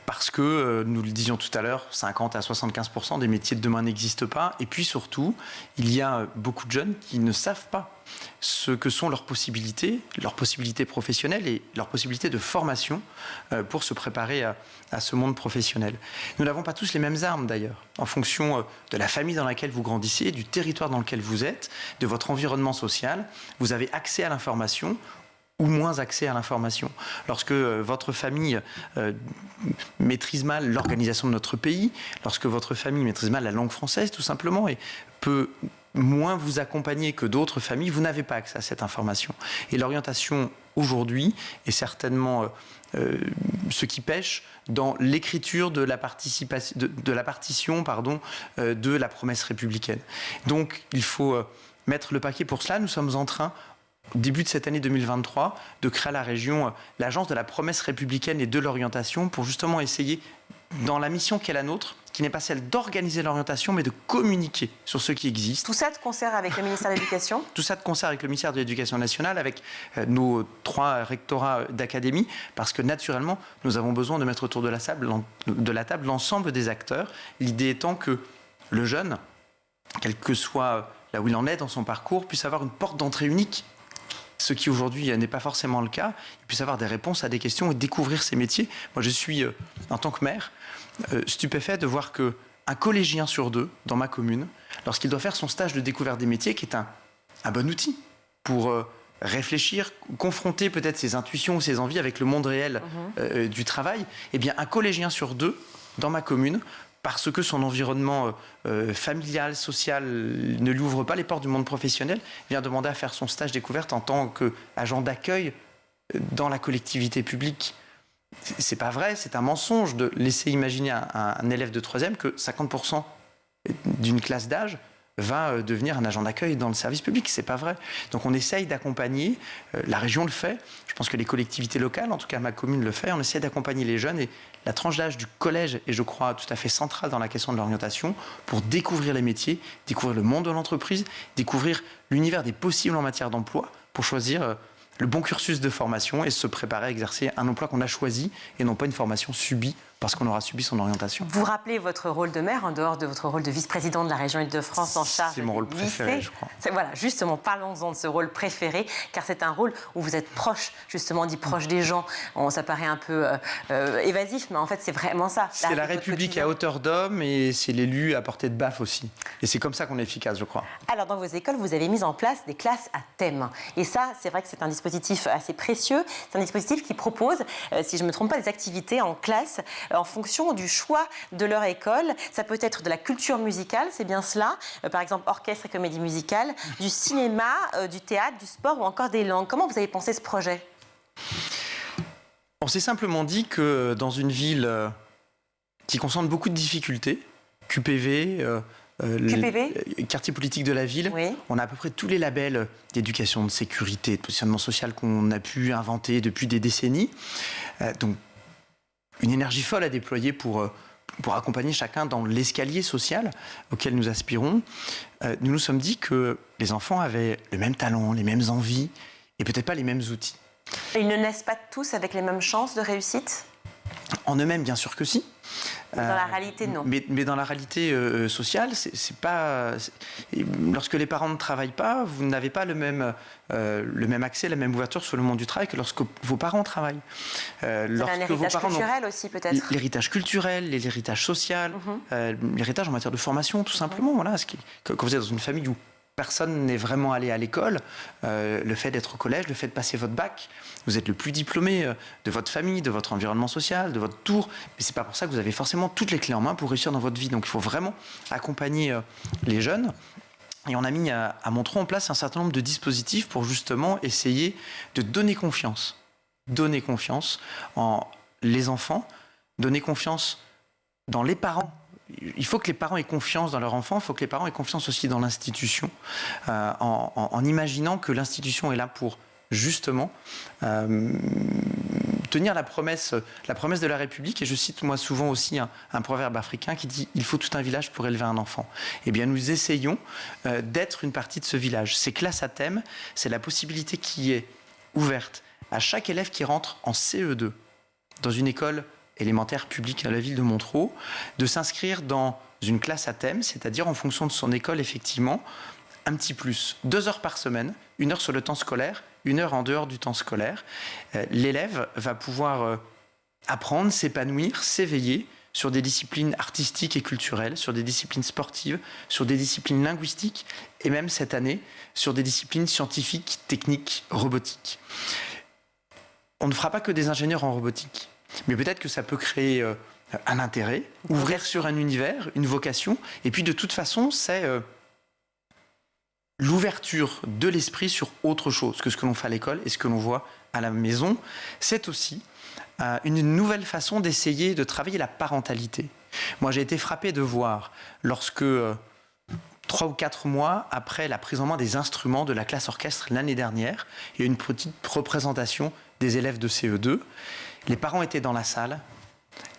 Speaker 5: Parce que, nous le disions tout à l'heure, 50 à 75% des métiers de demain n'existent pas. Et puis surtout, il y a beaucoup de jeunes qui ne savent pas ce que sont leurs possibilités professionnelles et leurs possibilités de formation pour se préparer à ce monde professionnel. Nous n'avons pas tous les mêmes armes d'ailleurs, en fonction de la famille dans laquelle vous grandissez, du territoire dans lequel vous êtes, de votre environnement social. Vous avez accès à l'information ou moins accès à l'information. Lorsque votre famille maîtrise mal l'organisation de notre pays, lorsque votre famille maîtrise mal la langue française tout simplement et peut moins vous accompagner que d'autres familles, vous n'avez pas accès à cette information. Et l'orientation aujourd'hui est certainement ce qui pêche dans l'écriture de la participation, de la partition de la promesse républicaine. Donc il faut mettre le paquet pour cela. Nous sommes en train, au début de cette année 2023, de créer à la région l'agence de la promesse républicaine et de l'orientation pour justement essayer, dans la mission qui est la nôtre, qui n'est pas celle d'organiser l'orientation, mais de communiquer sur ce qui existe.
Speaker 1: Tout ça de concert avec le ministère de l'Éducation ?
Speaker 5: Tout ça de concert avec le ministère de l'Éducation nationale, avec nos 3 rectorats d'académie, parce que naturellement, nous avons besoin de mettre autour de la table l'ensemble des acteurs. L'idée étant que le jeune, quel que soit là où il en est dans son parcours, puisse avoir une porte d'entrée unique. Ce qui aujourd'hui n'est pas forcément le cas, il puisse avoir des réponses à des questions et découvrir ses métiers. Moi, je suis, en tant que maire, stupéfait de voir qu'un collégien sur 2 dans ma commune, lorsqu'il doit faire son stage de découverte des métiers, qui est un bon outil pour réfléchir, confronter peut-être ses intuitions ou ses envies avec le monde réel du travail, eh bien, un collégien sur 2 dans ma commune, parce que son environnement familial, social ne lui ouvre pas les portes du monde professionnel, vient demander à faire son stage découverte en tant qu'agent d'accueil dans la collectivité publique. C'est pas vrai, c'est un mensonge de laisser imaginer à un élève de 3e que 50% d'une classe d'âge va devenir un agent d'accueil dans le service public. C'est pas vrai. Donc on essaye d'accompagner, la région le fait, je pense que les collectivités locales, en tout cas ma commune le fait, on essaie d'accompagner les jeunes et la tranche d'âge du collège est, je crois, tout à fait centrale dans la question de l'orientation pour découvrir les métiers, découvrir le monde de l'entreprise, découvrir l'univers des possibles en matière d'emploi pour choisir le bon cursus de formation et se préparer à exercer un emploi qu'on a choisi et non pas une formation subie parce qu'on aura subi son orientation.
Speaker 1: Vous rappelez votre rôle de maire en dehors de votre rôle de vice-président de la région Île-de-France en charge.
Speaker 5: C'est mon rôle préféré, je crois.
Speaker 1: Voilà, justement, parlons-en de ce rôle préféré, car c'est un rôle où vous êtes proche, justement, dit proche des gens. Ça paraît un peu évasif, mais en fait, c'est vraiment ça.
Speaker 5: C'est la République à hauteur d'homme et c'est l'élu à portée de baffe aussi. Et c'est comme ça qu'on est efficace, je crois.
Speaker 1: Alors, dans vos écoles, vous avez mis en place des classes à thème. Et ça, c'est vrai que c'est un dispositif assez précieux. C'est un dispositif qui propose, si je ne me trompe pas, des activités en classe en fonction du choix de leur école. Ça peut être de la culture musicale, c'est bien cela. Par exemple, orchestre et comédie musicale, du cinéma, du théâtre, du sport ou encore des langues. Comment vous avez pensé ce projet ?
Speaker 5: On s'est simplement dit que dans une ville qui concentre beaucoup de difficultés, QPV, quartier politique de la ville, oui. On a à peu près tous les labels d'éducation, de sécurité, de positionnement social qu'on a pu inventer depuis des décennies. Donc, une énergie folle à déployer pour accompagner chacun dans l'escalier social auquel nous aspirons. Nous nous sommes dit que les enfants avaient le même talent, les mêmes envies et peut-être pas les mêmes outils.
Speaker 1: Et ils ne naissent pas tous avec les mêmes chances de réussite ?
Speaker 5: En eux-mêmes, bien sûr que si.
Speaker 1: Dans la réalité, non.
Speaker 5: Mais dans la réalité sociale, c'est pas. Lorsque les parents ne travaillent pas, vous n'avez pas le même accès, la même ouverture sur le monde du travail que lorsque vos parents travaillent.
Speaker 1: Un héritage culturel aussi, peut-être.
Speaker 5: L'héritage culturel, l'héritage social, l'héritage en matière de formation, tout simplement. Voilà, quand vous êtes dans une famille où personne n'est vraiment allé à l'école, le fait d'être au collège, le fait de passer votre bac, vous êtes le plus diplômé de votre famille, de votre environnement social, de votre tour, mais c'est pas pour ça que vous avez forcément toutes les clés en main pour réussir dans votre vie. Donc il faut vraiment accompagner les jeunes. Et on a mis à Montreux en place un certain nombre de dispositifs pour justement essayer de donner confiance en les enfants, donner confiance dans les parents. Il faut que les parents aient confiance dans leur enfant, il faut que les parents aient confiance aussi dans l'institution, en imaginant que l'institution est là pour justement tenir la promesse de la République. Et je cite moi souvent aussi un proverbe africain qui dit « Il faut tout un village pour élever un enfant ». Eh bien nous essayons d'être une partie de ce village. Ces classes à thème, c'est la possibilité qui est ouverte à chaque élève qui rentre en CE2 dans une école élémentaire publique à la ville de Montreux, de s'inscrire dans une classe à thème, c'est-à-dire en fonction de son école, effectivement, un petit plus. 2 heures par semaine, 1 heure sur le temps scolaire, 1 heure en dehors du temps scolaire. L'élève va pouvoir apprendre, s'épanouir, s'éveiller sur des disciplines artistiques et culturelles, sur des disciplines sportives, sur des disciplines linguistiques et même cette année, sur des disciplines scientifiques, techniques, robotiques. On ne fera pas que des ingénieurs en robotique. Mais peut-être que ça peut créer un intérêt, ouvrir sur un univers, une vocation. Et puis de toute façon, c'est l'ouverture de l'esprit sur autre chose que ce que l'on fait à l'école et ce que l'on voit à la maison, c'est aussi une nouvelle façon d'essayer de travailler la parentalité. Moi, j'ai été frappé de voir, lorsque 3 ou 4 mois après la prise en main des instruments de la classe orchestre l'année dernière, il y a eu une petite représentation des élèves de CE2. Les parents étaient dans la salle.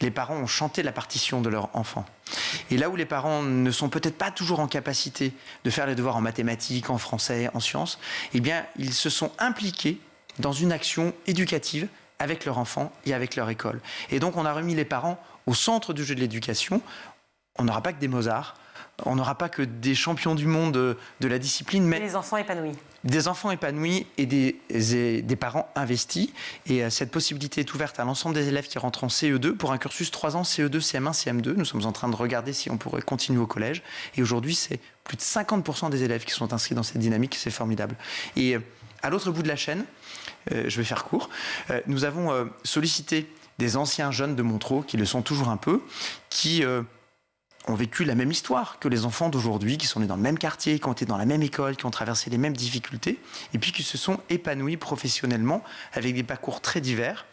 Speaker 5: Les parents ont chanté la partition de leur enfant. Et là où les parents ne sont peut-être pas toujours en capacité de faire les devoirs en mathématiques, en français, en sciences, eh bien, ils se sont impliqués dans une action éducative avec leur enfant et avec leur école. Et donc, on a remis les parents au centre du jeu de l'éducation. On n'aura pas que des Mozart, on n'aura pas que des champions du monde de la discipline, mais
Speaker 1: des enfants épanouis.
Speaker 5: Des enfants épanouis et des parents investis. Et cette possibilité est ouverte à l'ensemble des élèves qui rentrent en CE2 pour un cursus 3 ans, CE2, CM1, CM2. Nous sommes en train de regarder si on pourrait continuer au collège. Et aujourd'hui, c'est plus de 50% des élèves qui sont inscrits dans cette dynamique. C'est formidable. Et à l'autre bout de la chaîne, je vais faire court, nous avons sollicité des anciens jeunes de Montreux, qui le sont toujours un peu, qui ont vécu la même histoire que les enfants d'aujourd'hui, qui sont nés dans le même quartier, qui ont été dans la même école, qui ont traversé les mêmes difficultés, et puis qui se sont épanouis professionnellement avec des parcours très divers.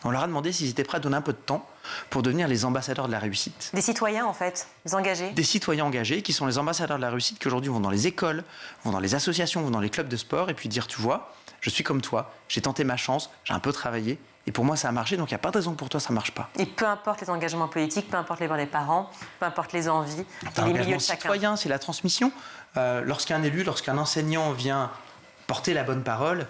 Speaker 5: On leur a demandé s'ils étaient prêts à donner un peu de temps pour devenir les ambassadeurs de la réussite.
Speaker 1: Des citoyens, en fait, des engagés.
Speaker 5: Des citoyens engagés qui sont les ambassadeurs de la réussite, qui aujourd'hui vont dans les écoles, vont dans les associations, vont dans les clubs de sport, et puis dire, tu vois, je suis comme toi, j'ai tenté ma chance, j'ai un peu travaillé, et pour moi ça a marché, donc il n'y a pas de raison que pour toi ça ne marche pas.
Speaker 1: Et peu importe les engagements politiques, peu importe les parents, peu importe les envies, les milieux de chacun.
Speaker 5: Citoyen, c'est la transmission. Lorsqu'un élu, lorsqu'un enseignant vient porter la bonne parole,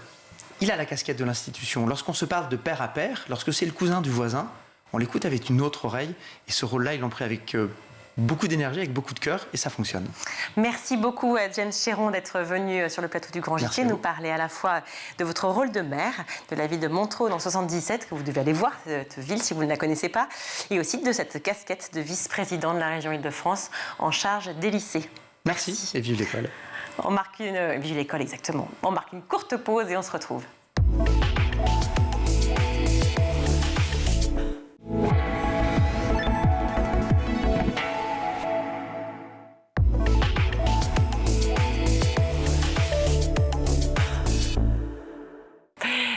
Speaker 5: il a la casquette de l'institution. Lorsqu'on se parle de père à père, lorsque c'est le cousin du voisin, on l'écoute avec une autre oreille, et ce rôle-là, ils l'ont pris avec beaucoup d'énergie, avec beaucoup de cœur, et ça fonctionne.
Speaker 1: Merci beaucoup, James Chéron, d'être venu sur le plateau du Grand JT nous parler à la fois de votre rôle de maire, de la ville de Montreux dans 77, que vous devez aller voir, cette ville, si vous ne la connaissez pas, et aussi de cette casquette de vice-président de la région Île-de-France en charge des lycées.
Speaker 5: Merci, et vive l'école.
Speaker 1: Vive l'école, exactement. On marque une courte pause et on se retrouve.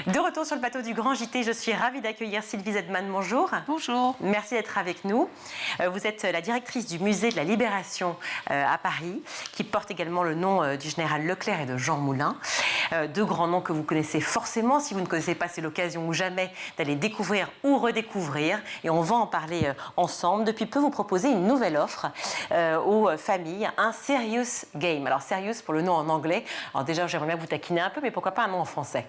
Speaker 1: De retour sur le plateau du Grand JT, je suis ravie d'accueillir Sylvie Zedman. Bonjour.
Speaker 6: Bonjour.
Speaker 1: Merci d'être avec nous. Vous êtes la directrice du musée de la Libération à Paris, qui porte également le nom du général Leclerc et de Jean Moulin. Deux grands noms que vous connaissez forcément. Si vous ne connaissez pas, c'est l'occasion ou jamais d'aller découvrir ou redécouvrir. Et on va en parler ensemble. Depuis peu, vous proposez une nouvelle offre aux familles, un Serious Game. Alors, Serious pour le nom en anglais. Alors déjà, j'aimerais bien vous taquiner un peu, mais pourquoi pas un nom en français?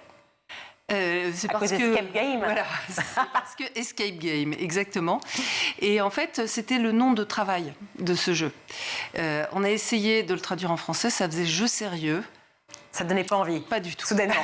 Speaker 6: C'est parce que
Speaker 1: Escape Game.
Speaker 6: Voilà, c'est parce que Escape Game, exactement. Et en fait, c'était le nom de travail de ce jeu. On a essayé de le traduire en français, ça faisait jeu sérieux.
Speaker 1: Ça ne donnait pas envie.
Speaker 6: Pas du tout.
Speaker 1: Soudainement.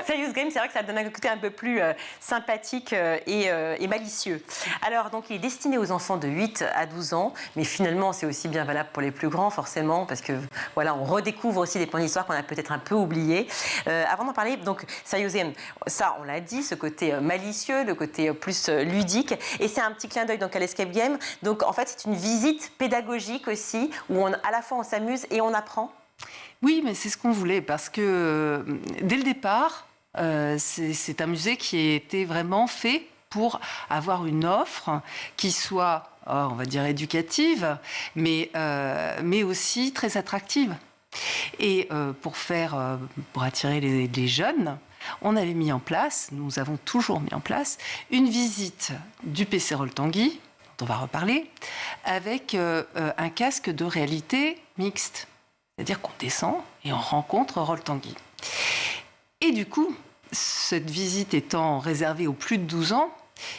Speaker 1: Serious Game, c'est vrai que ça donne un côté un peu plus sympathique et malicieux. Alors, donc, il est destiné aux enfants de 8 à 12 ans, mais finalement, c'est aussi bien valable pour les plus grands, forcément, parce que, voilà, on redécouvre aussi des points d'histoire qu'on a peut-être un peu oubliés. Avant d'en parler, donc, Serious Game, ça, on l'a dit, ce côté malicieux, le côté plus ludique, et c'est un petit clin d'œil donc à l'Escape Game. Donc, en fait, c'est une visite pédagogique aussi, où à la fois on s'amuse et on apprend.
Speaker 6: Oui, mais c'est ce qu'on voulait, parce que dès le départ, c'est un musée qui a été vraiment fait pour avoir une offre qui soit, on va dire, éducative, mais aussi très attractive. Et pour attirer les jeunes, on avait mis en place, nous avons toujours mis en place, une visite du PC Rol-Tanguy, dont on va reparler, avec un casque de réalité mixte. C'est-à-dire qu'on descend et on rencontre Rol-Tanguy. Et du coup, cette visite étant réservée aux plus de 12 ans,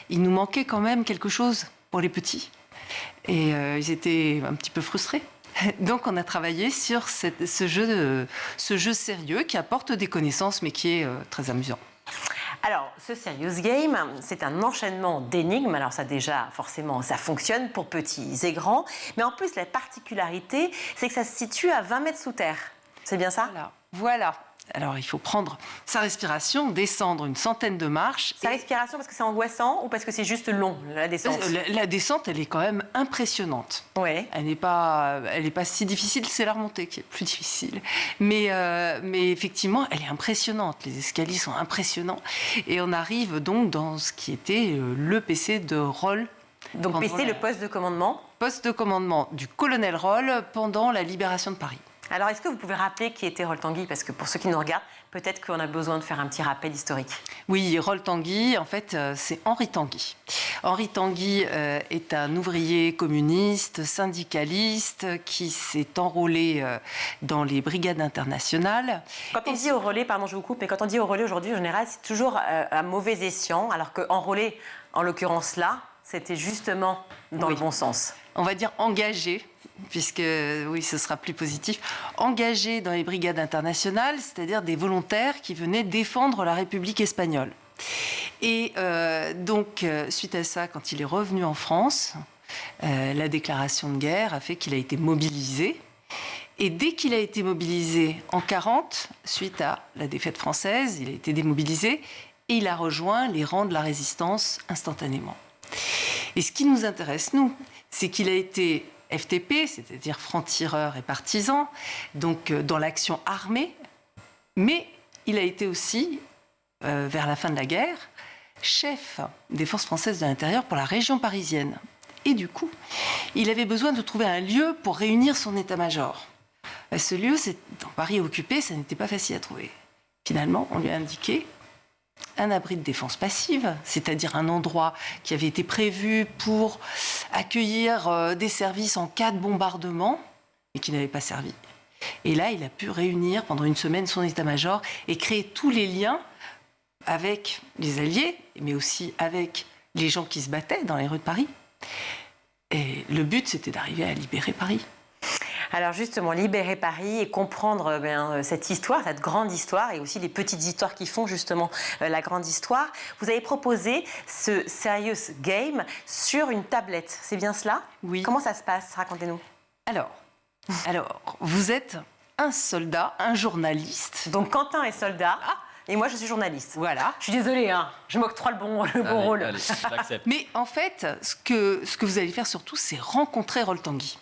Speaker 6: il nous manquait quand même quelque chose pour les petits. Et ils étaient un petit peu frustrés. Donc on a travaillé sur ce jeu sérieux qui apporte des connaissances mais qui est très amusant.
Speaker 1: Alors, ce Serious Game, c'est un enchaînement d'énigmes. Alors ça déjà, forcément, ça fonctionne pour petits et grands. Mais en plus, la particularité, c'est que ça se situe à 20 mètres sous terre. C'est bien ça ?
Speaker 6: Voilà. Alors, il faut prendre sa respiration, descendre une centaine de marches.
Speaker 1: Sa respiration, parce que c'est angoissant ou parce que c'est juste long, la descente?
Speaker 6: La descente, elle est quand même impressionnante.
Speaker 1: Ouais.
Speaker 6: Elle n'est pas si difficile, c'est la remontée qui est plus difficile. Mais effectivement, elle est impressionnante. Les escaliers sont impressionnants. Et on arrive donc dans ce qui était le PC de Roll.
Speaker 1: Donc PC, le poste de commandement?
Speaker 6: Poste de commandement du colonel Roll pendant la libération de Paris.
Speaker 1: Alors, est-ce que vous pouvez rappeler qui était Roll Tanguy? Parce que pour ceux qui nous regardent, peut-être qu'on a besoin de faire un petit rappel historique.
Speaker 6: Oui, Roll Tanguy, en fait, c'est Henri Tanguy. Henri Tanguy est un ouvrier communiste, syndicaliste, qui s'est enrôlé dans les brigades internationales.
Speaker 1: Quand on dit enrôlé, pardon, je vous coupe, mais quand on dit enrôlé aujourd'hui, en général, c'est toujours un mauvais escient, alors que enrôlé, en l'occurrence là, c'était justement dans le bon sens.
Speaker 6: On va dire engagé, puisque oui, ce sera plus positif, engagé dans les brigades internationales, c'est-à-dire des volontaires qui venaient défendre la République espagnole. Et donc, suite à ça, quand il est revenu en France, la déclaration de guerre a fait qu'il a été mobilisé. Et dès qu'il a été mobilisé en 1940, suite à la défaite française, il a été démobilisé et il a rejoint les rangs de la résistance instantanément. Et ce qui nous intéresse, nous, c'est qu'il a été FTP, c'est-à-dire franc-tireur et partisan, donc dans l'action armée, mais il a été aussi, vers la fin de la guerre, chef des forces françaises de l'intérieur pour la région parisienne. Et du coup, il avait besoin de trouver un lieu pour réunir son état-major. Ce lieu, c'est dans Paris occupé, ça n'était pas facile à trouver. Finalement, on lui a indiqué un abri de défense passive, c'est-à-dire un endroit qui avait été prévu pour accueillir des services en cas de bombardement, mais qui n'avait pas servi. Et là, il a pu réunir pendant une semaine son état-major et créer tous les liens avec les Alliés, mais aussi avec les gens qui se battaient dans les rues de Paris. Et le but, c'était d'arriver à libérer Paris.
Speaker 1: Alors justement, libérer Paris et comprendre cette histoire, cette grande histoire, et aussi les petites histoires qui font justement la grande histoire. Vous avez proposé ce Serious Game sur une tablette, c'est bien cela?
Speaker 6: Oui.
Speaker 1: Comment ça se passe? Racontez-nous.
Speaker 6: Alors, vous êtes un soldat, un journaliste.
Speaker 1: Donc Quentin est soldat. Et moi, je suis journaliste.
Speaker 6: Voilà.
Speaker 1: Je suis désolée, hein, je m'octroie le bon rôle.
Speaker 2: Allez, j'accepte.
Speaker 6: Mais en fait, ce que vous allez faire surtout, c'est rencontrer Roll Tanguy.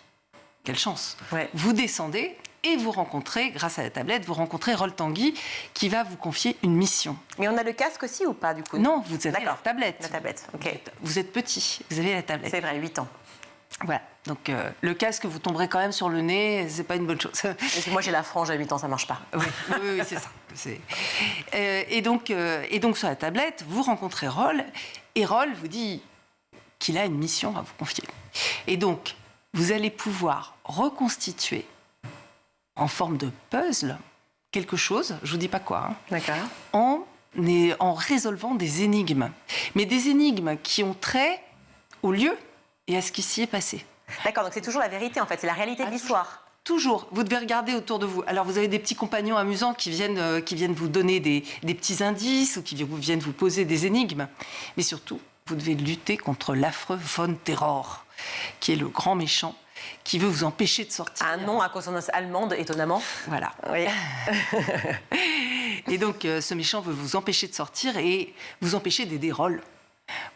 Speaker 6: Quelle chance.
Speaker 1: Ouais.
Speaker 6: Vous descendez et vous rencontrez, grâce à la tablette, vous rencontrez Roll Tanguy qui va vous confier une mission.
Speaker 1: Mais on a le casque aussi ou pas, du coup?
Speaker 6: Non, vous avez la tablette.
Speaker 1: La tablette, ok.
Speaker 6: Vous êtes petit, vous avez la tablette.
Speaker 1: C'est vrai, 8 ans.
Speaker 6: Voilà. Donc, le casque, vous tomberez quand même sur le nez, c'est pas une bonne chose.
Speaker 1: Moi, j'ai la frange à 8 ans, ça marche pas.
Speaker 6: Oui, c'est ça. Et donc, sur la tablette, vous rencontrez Roll, et Roll vous dit qu'il a une mission à vous confier. Et donc, vous allez pouvoir reconstituer en forme de puzzle quelque chose, je vous dis pas quoi, hein,
Speaker 1: D'accord.
Speaker 6: en résolvant des énigmes. Mais des énigmes qui ont trait au lieu et à ce qui s'y est passé.
Speaker 1: D'accord, donc c'est toujours la vérité en fait, c'est la réalité de l'histoire.
Speaker 6: Toujours, vous devez regarder autour de vous. Alors vous avez des petits compagnons amusants qui viennent vous donner des petits indices ou qui viennent vous poser des énigmes. Mais surtout, vous devez lutter contre l'affreux Von Terror, qui est le grand méchant, qui veut vous empêcher de sortir.
Speaker 1: Un nom à consonance allemande, étonnamment.
Speaker 6: Voilà.
Speaker 1: Oui.
Speaker 6: Et donc, ce méchant veut vous empêcher de sortir et vous empêcher d'aider Roll.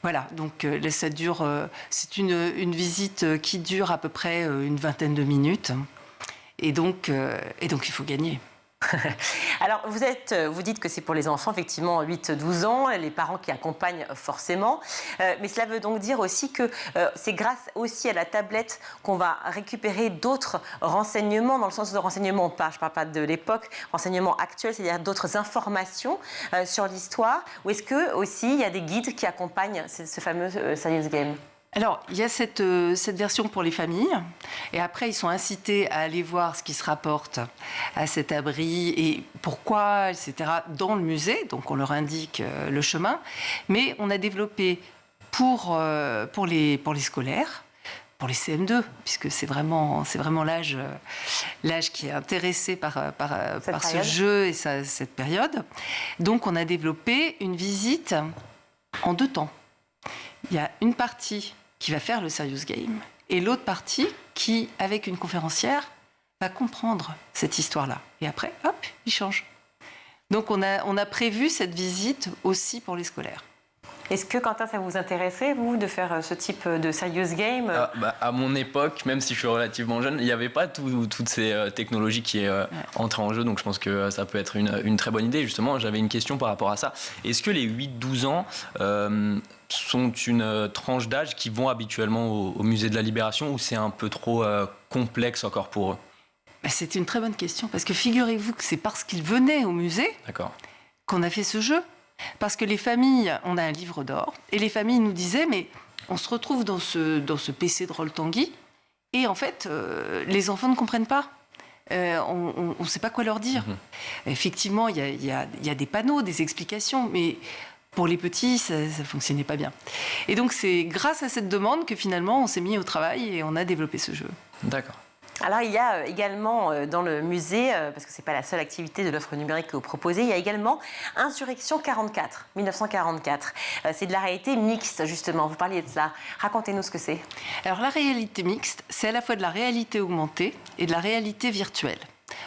Speaker 6: Voilà, donc là, ça dure... c'est une visite qui dure à peu près une vingtaine de minutes. Et donc il faut gagner.
Speaker 1: Alors, vous dites que c'est pour les enfants, effectivement, 8-12 ans, les parents qui accompagnent forcément. Mais cela veut donc dire aussi que c'est grâce aussi à la tablette qu'on va récupérer d'autres renseignements, dans le sens de renseignements, je ne parle pas de l'époque, renseignements actuels, c'est-à-dire d'autres informations sur l'histoire. Ou est-ce que aussi il y a des guides qui accompagnent ce fameux Serious Game?
Speaker 6: Alors, il y a cette version pour les familles, et après, ils sont incités à aller voir ce qui se rapporte à cet abri et pourquoi, etc., dans le musée, donc on leur indique le chemin. Mais on a développé pour les scolaires, pour les CM2, puisque c'est vraiment l'âge qui est intéressé par ce jeu et cette période. Donc, on a développé une visite en 2 temps. Il y a une partie qui va faire le Serious Game et l'autre partie qui, avec une conférencière, va comprendre cette histoire-là. Et après, hop, il change. Donc on a prévu cette visite aussi pour les scolaires.
Speaker 1: Est-ce que, Quentin, ça vous intéressait, vous, de faire ce type de serious game?
Speaker 2: À mon époque, même si je suis relativement jeune, il n'y avait pas toutes ces technologies qui est entrées en jeu, donc je pense que ça peut être une très bonne idée. Justement, j'avais une question par rapport à ça. Est-ce que les 8-12 ans sont une tranche d'âge qui vont habituellement au musée de la Libération, ou c'est un peu trop complexe encore pour eux?
Speaker 6: C'est une très bonne question, parce que figurez-vous que c'est parce qu'ils venaient au musée qu'on a fait ce jeu. Parce que les familles, on a un livre d'or, et les familles nous disaient, mais on se retrouve dans ce PC de Rol-Tanguy, et en fait, les enfants ne comprennent pas. On ne sait pas quoi leur dire. Effectivement, il y a des panneaux, des explications, mais pour les petits, ça ne fonctionnait pas bien. Et donc, c'est grâce à cette demande que finalement, on s'est mis au travail et on a développé ce jeu.
Speaker 2: D'accord.
Speaker 1: Alors, il y a également dans le musée, parce que ce n'est pas la seule activité de l'offre numérique que vous proposez, il y a également Insurrection 44, 1944. C'est de la réalité mixte, justement. Vous parliez de cela. Racontez-nous ce que c'est. Alors, la réalité mixte, c'est à la fois de la réalité augmentée et de la réalité virtuelle.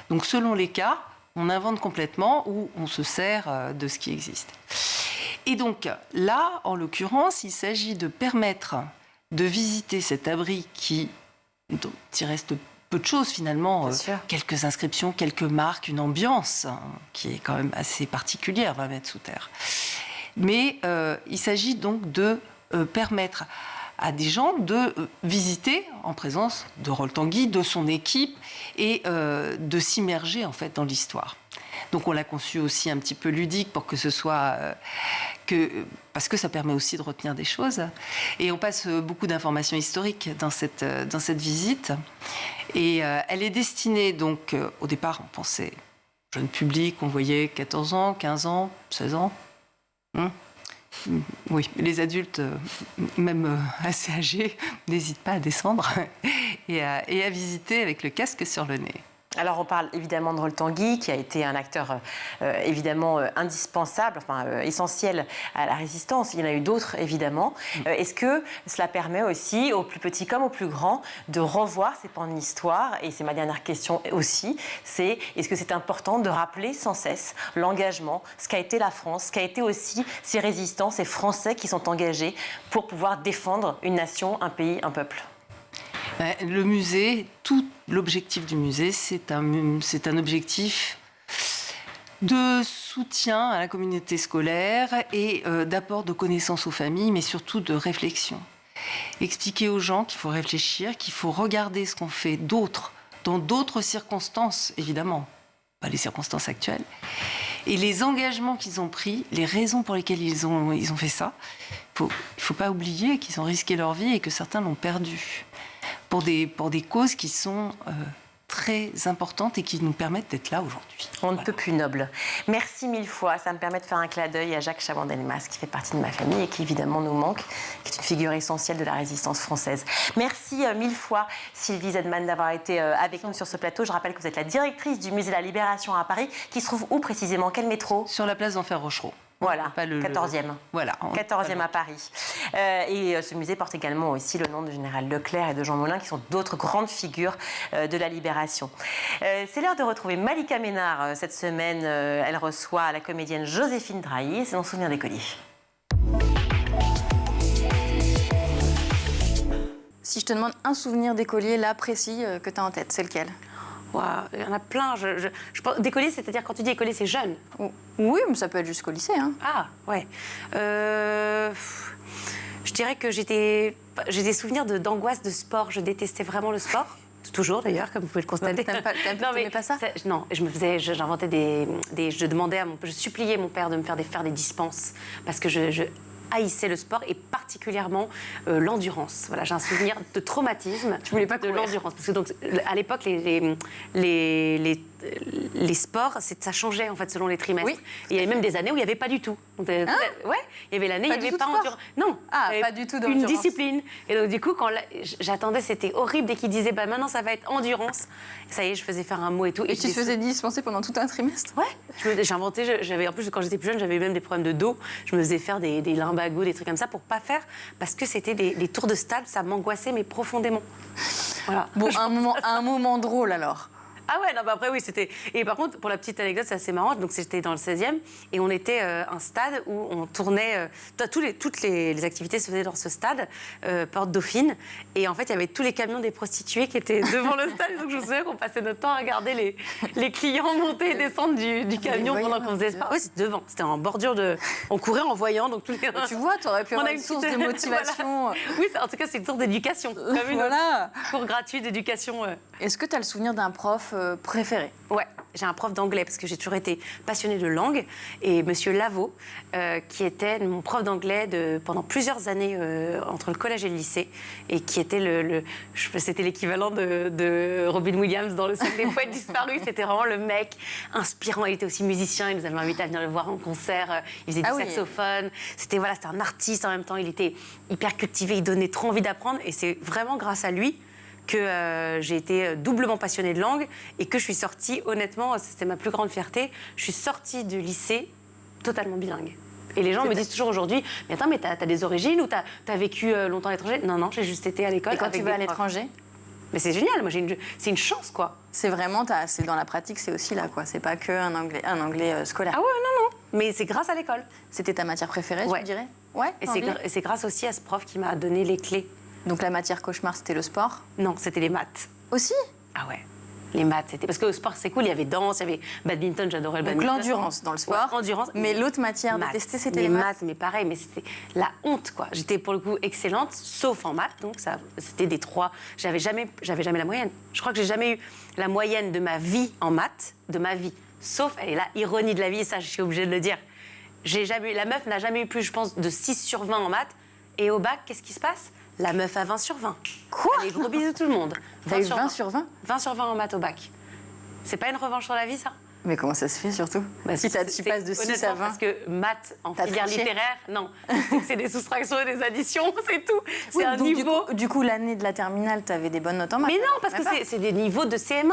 Speaker 1: Donc, selon les cas, on invente complètement ou on se sert de ce qui existe. Et donc, là, en l'occurrence, il s'agit de permettre de visiter cet abri dont il reste peu de choses finalement, quelques inscriptions, quelques marques, une ambiance qui est quand même assez particulière, 20 mètres sous terre. Mais il s'agit donc de permettre à des gens de visiter en présence de Rol-Tanguy, de son équipe, et de s'immerger en fait dans l'histoire. Donc on l'a conçu aussi un petit peu ludique pour que ce soit... parce que ça permet aussi de retenir des choses. Et on passe beaucoup d'informations historiques dans cette visite. Et elle est destinée, donc, au départ, on pensait jeune public, on voyait 14 ans, 15 ans, 16 ans. Oui, les adultes, même assez âgés, n'hésitent pas à descendre et à visiter avec le casque sur le nez. Alors, on parle évidemment de Rol-Tanguy, qui a été un acteur évidemment indispensable, essentiel à la résistance. Il y en a eu d'autres, évidemment. Est-ce que cela permet aussi, aux plus petits comme aux plus grands, de revoir ces pans de l'histoire? Et c'est ma dernière question aussi, est-ce que c'est important de rappeler sans cesse l'engagement, ce qu'a été la France, ce qu'a été aussi ces résistants, ces Français qui sont engagés pour pouvoir défendre une nation, un pays, un peuple? Le musée, tout l'objectif du musée, c'est un objectif de soutien à la communauté scolaire et d'apport de connaissances aux familles, mais surtout de réflexion. Expliquer aux gens qu'il faut réfléchir, qu'il faut regarder ce qu'on fait d'autres, dans d'autres circonstances, évidemment, pas les circonstances actuelles, et les engagements qu'ils ont pris, les raisons pour lesquelles ils ont fait ça. Il ne faut pas oublier qu'ils ont risqué leur vie et que certains l'ont perdue. Pour des causes qui sont très importantes et qui nous permettent d'être là aujourd'hui. On ne peut plus noble. Merci mille fois. Ça me permet de faire un clin d'œil à Jacques Chaban-Delmas, qui fait partie de ma famille et qui évidemment nous manque, qui est une figure essentielle de la résistance française. Merci mille fois, Sylvie Zedman, d'avoir été avec nous sur ce plateau. Je rappelle que vous êtes la directrice du musée de la Libération à Paris, qui se trouve où précisément? Quel métro? Sur la place d'Enfer Rochereau. Voilà, 14e. Voilà, 14e à Paris. Et ce musée porte également aussi le nom du général Leclerc et de Jean Moulin, qui sont d'autres grandes figures de la Libération. C'est l'heure de retrouver Malika Ménard. Cette semaine, elle reçoit la comédienne Joséphine Drahi. C'est dans Souvenir d'écolier.
Speaker 7: Si je te demande un souvenir d'écolier, là, précis, que tu as en tête, c'est lequel?
Speaker 8: Wow, il y en a plein. Je pense, d'écolier, c'est-à-dire quand tu dis écolier, c'est jeune.
Speaker 7: Oui, mais ça peut être jusqu'au lycée. Hein.
Speaker 8: Ah, ouais. Je dirais que j'ai des souvenirs d'angoisse de sport. Je détestais vraiment le sport. Toujours d'ailleurs, comme vous pouvez le constater.
Speaker 7: T'aimais pas ça?
Speaker 8: Non, j'inventais je suppliais mon père de me faire des dispenses parce que je haïssais le sport et particulièrement l'endurance. Voilà, j'ai un souvenir de traumatisme.
Speaker 7: Tu voulais pas courir.
Speaker 8: De l'endurance parce que donc à l'époque les sports, ça changeait en fait selon les trimestres.
Speaker 7: Oui.
Speaker 8: Et il y avait même des années où il n'y avait pas du tout. Donc, ouais, il y avait l'année où il n'y avait pas endurance. Non,
Speaker 7: pas du tout d'endurance.
Speaker 8: Une discipline. Et donc du coup, quand j'attendais, c'était horrible dès qu'il disait maintenant ça va être endurance. Ça y est, je faisais faire un mot et tout.
Speaker 7: Et tu te faisais dispenser pendant tout un trimestre?
Speaker 8: Ouais. J'inventais. En plus quand j'étais plus jeune, j'avais même des problèmes de dos. Je me faisais faire des limbagos, des trucs comme ça pour pas faire parce que c'était des tours de stade, ça m'angoissait mais profondément. Voilà.
Speaker 7: Bon, un moment drôle alors.
Speaker 8: Ah ouais, non, bah après oui, c'était... Et par contre, pour la petite anecdote, c'est assez marrant, donc c'était dans le 16e, et on était un stade où on tournait... toutes les activités se faisaient dans ce stade, Porte Dauphine, et en fait, il y avait tous les camions des prostituées qui étaient devant le stade, donc je me souviens qu'on passait notre temps à regarder les clients monter et descendre du camion pendant qu'on faisait ce sport. Oui, c'était devant, c'était en bordure de... On courait en voyant, donc tous les...
Speaker 7: Tu vois, tu aurais pu avoir une source de motivation.
Speaker 8: Voilà. Oui, en tout cas, c'est une source d'éducation, comme une cours gratuit d'éducation.
Speaker 7: Est-ce que tu as le souvenir d'un prof préféré?
Speaker 8: Ouais, j'ai un prof d'anglais parce que j'ai toujours été passionnée de langue. Et Monsieur Lavaux, qui était mon prof d'anglais pendant plusieurs années entre le collège et le lycée, et qui était c'était l'équivalent de Robin Williams dans Le Cercle des Poètes Disparus. C'était vraiment le mec inspirant. Il était aussi musicien. Il nous avait invités à venir le voir en concert. Il faisait du saxophone. C'était un artiste en même temps. Il était hyper cultivé. Il donnait trop envie d'apprendre. Et c'est vraiment grâce à lui que j'ai été doublement passionnée de langue et que je suis sortie, honnêtement, c'était ma plus grande fierté, je suis sortie du lycée totalement bilingue. Et les gens me disent toujours aujourd'hui, mais attends, mais t'as des origines ou t'as vécu longtemps à l'étranger? Non, j'ai juste été à l'école.
Speaker 7: Et quand tu vas à l'étranger?
Speaker 8: Mais c'est génial, moi c'est une chance, quoi.
Speaker 7: C'est vraiment, c'est dans la pratique, c'est aussi là, quoi. C'est pas que un anglais scolaire.
Speaker 8: Ah ouais, non, mais c'est grâce à l'école.
Speaker 7: C'était ta matière préférée, tu dirais? Ouais.
Speaker 8: Et c'est grâce aussi à ce prof qui m'a donné les clés.
Speaker 7: Donc la matière cauchemar, c'était le sport?
Speaker 8: Non, c'était les maths.
Speaker 7: Aussi?
Speaker 8: Ah ouais. Les maths, c'était... Parce que le sport, c'est cool, il y avait danse, il y avait badminton, j'adorais le badminton.
Speaker 7: Donc l'endurance dans le sport.
Speaker 8: Ouais, endurance.
Speaker 7: Mais l'autre matière détestée, c'était les maths.
Speaker 8: Mais pareil, mais c'était la honte, quoi. J'étais pour le coup excellente, sauf en maths, donc c'était des 3. J'avais jamais la moyenne. Je crois que j'ai jamais eu la moyenne de ma vie en maths, de ma vie. Sauf, elle est là, ironie de la vie, ça, je suis obligée de le dire. La meuf n'a jamais eu plus, je pense, de 6 sur 20 en maths. Et au bac, qu'est-ce qui se passe? La meuf à 20 sur 20.
Speaker 7: Quoi?
Speaker 8: Allez, gros bisous tout le monde.
Speaker 7: 20 sur 20
Speaker 8: 20 sur 20 en maths au bac. C'est pas une revanche sur la vie, ça?
Speaker 7: Mais comment ça se fait, surtout? Si tu passes de 6 à 20...
Speaker 8: Parce que maths en filière littéraire, non. C'est des soustractions et des additions, c'est tout. C'est un niveau...
Speaker 7: Du coup, l'année de la terminale, tu avais des bonnes notes en maths?
Speaker 8: Mais non, parce que c'est des niveaux de CM1.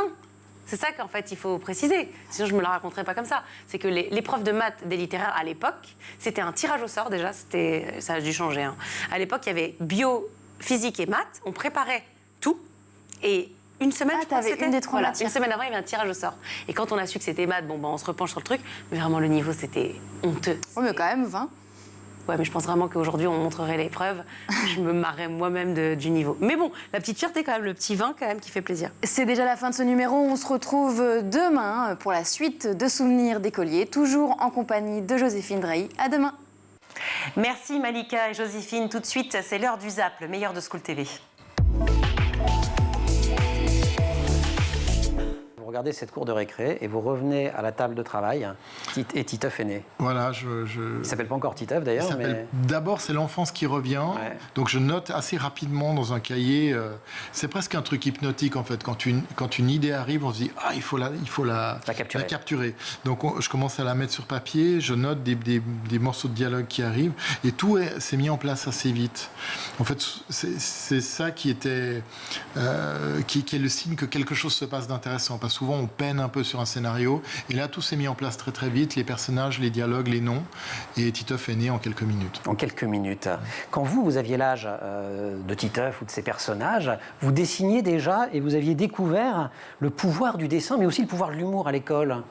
Speaker 8: C'est ça qu'en fait, il faut préciser. Sinon, je ne me la raconterai pas comme ça. C'est que l'épreuve de maths des littéraires, à l'époque, c'était un tirage au sort, déjà. Ça a dû changer. Hein. À l'époque, il y avait bio, physique et maths. On préparait tout. Et une semaine, je crois que c'était...
Speaker 7: une des 3 matières.
Speaker 8: Une semaine avant, il y avait un tirage au sort. Et quand on a su que c'était maths, on se repenche sur le truc. Mais vraiment, le niveau, c'était honteux.
Speaker 7: Oui, mais quand même, 20.
Speaker 8: Ouais, mais je pense vraiment qu'aujourd'hui, on montrerait l'épreuve. Je me marrais moi-même du niveau. Mais bon, la petite fierté quand même, le petit vin quand même qui fait plaisir.
Speaker 7: C'est déjà la fin de ce numéro. On se retrouve demain pour la suite de Souvenirs d'écoliers, toujours en compagnie de Joséphine Drahi. À demain.
Speaker 1: Merci Malika et Joséphine. Tout de suite, c'est l'heure du Zap, le meilleur de School TV.
Speaker 9: Vous regardez cette cour de récré et vous revenez à la table de travail et Titeuf est né.
Speaker 10: Voilà,
Speaker 9: Il s'appelle pas encore Titeuf d'ailleurs. Mais...
Speaker 10: D'abord, c'est l'enfance qui revient. Ouais. Donc je note assez rapidement dans un cahier. C'est presque un truc hypnotique en fait. Quand une idée arrive, on se dit il faut la capturer. Donc je commence à la mettre sur papier. Je note des morceaux de dialogue qui arrivent et tout s'est mis en place assez vite. En fait, c'est ça qui était qui est le signe que quelque chose se passe d'intéressant. Parce que souvent, on peine un peu sur un scénario. Et là, tout s'est mis en place très, très vite. Les personnages, les dialogues, les noms. Et Titeuf est né en quelques minutes.
Speaker 9: En quelques minutes. Quand vous aviez l'âge de Titeuf ou de ses personnages, vous dessiniez déjà et vous aviez découvert le pouvoir du dessin, mais aussi le pouvoir de l'humour à l'école.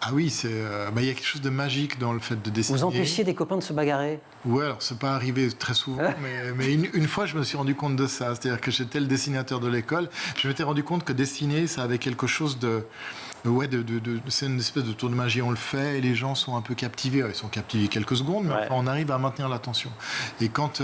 Speaker 10: Ah oui, il y a quelque chose de magique dans le fait de dessiner.
Speaker 9: Vous empêchiez des copains de se bagarrer?
Speaker 10: Oui, alors c'est pas arrivé très souvent, mais une fois je me suis rendu compte de ça. C'est-à-dire que j'étais le dessinateur de l'école. Je m'étais rendu compte que dessiner, ça avait quelque chose c'est une espèce de tour de magie, on le fait et les gens sont un peu captivés. Ils sont captivés quelques secondes, mais enfin, on arrive à maintenir l'attention. Et quand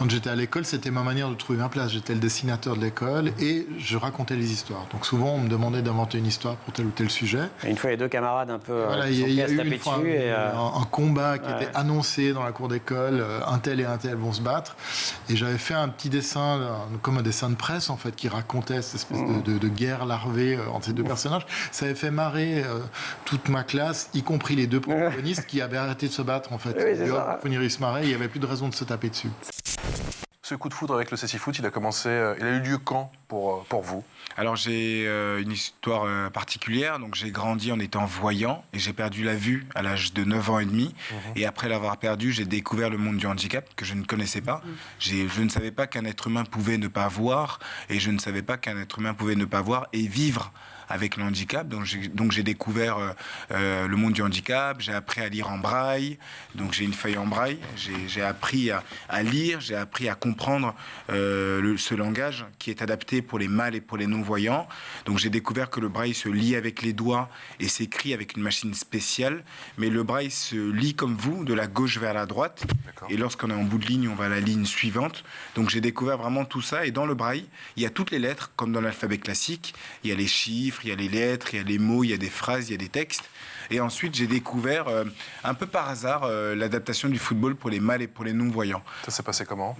Speaker 10: j'étais à l'école, c'était ma manière de trouver ma place. J'étais le dessinateur de l'école et je racontais les histoires. Donc souvent, on me demandait d'inventer une histoire pour tel ou tel sujet.
Speaker 9: Et une fois, les deux camarades un peu
Speaker 10: il y a eu une fois un combat qui était annoncé dans la cour d'école. Un tel et un tel vont se battre. Et j'avais fait un petit dessin, comme un dessin de presse, en fait, qui racontait cette espèce de guerre larvée entre ces deux personnages. Ça avait fait marrer toute ma classe, y compris les deux protagonistes qui avaient arrêté de se battre en fait. Ils se marraient, il n'y avait plus de raison de se taper dessus.
Speaker 11: Ce coup de foudre avec le Cécifoot, il a eu lieu quand pour vous?
Speaker 12: Alors j'ai une histoire particulière, donc j'ai grandi en étant voyant et j'ai perdu la vue à l'âge de 9 ans et demi. Et après l'avoir perdu, j'ai découvert le monde du handicap que je ne connaissais pas. Je ne savais pas qu'un être humain pouvait ne pas voir et je ne savais pas qu'un être humain pouvait ne pas voir et vivre avec le handicap. Donc j'ai découvert le monde du handicap, j'ai appris à lire en braille, donc j'ai une feuille en braille, j'ai appris à lire, j'ai appris à comprendre ce langage qui est adapté pour les mâles et pour les non-voyants. Donc j'ai découvert que le braille se lit avec les doigts et s'écrit avec une machine spéciale, mais le braille se lit comme vous, de la gauche vers la droite, et lorsqu'on est en bout de ligne, on va à la ligne suivante. Donc j'ai découvert vraiment tout ça, et dans le braille, il y a toutes les lettres, comme dans l'alphabet classique, il y a les chiffres, il y a les lettres, il y a les mots, il y a des phrases, il y a des textes. Et ensuite, j'ai découvert, un peu par hasard, l'adaptation du football pour les mâles et pour les non-voyants.
Speaker 11: Ça s'est passé comment?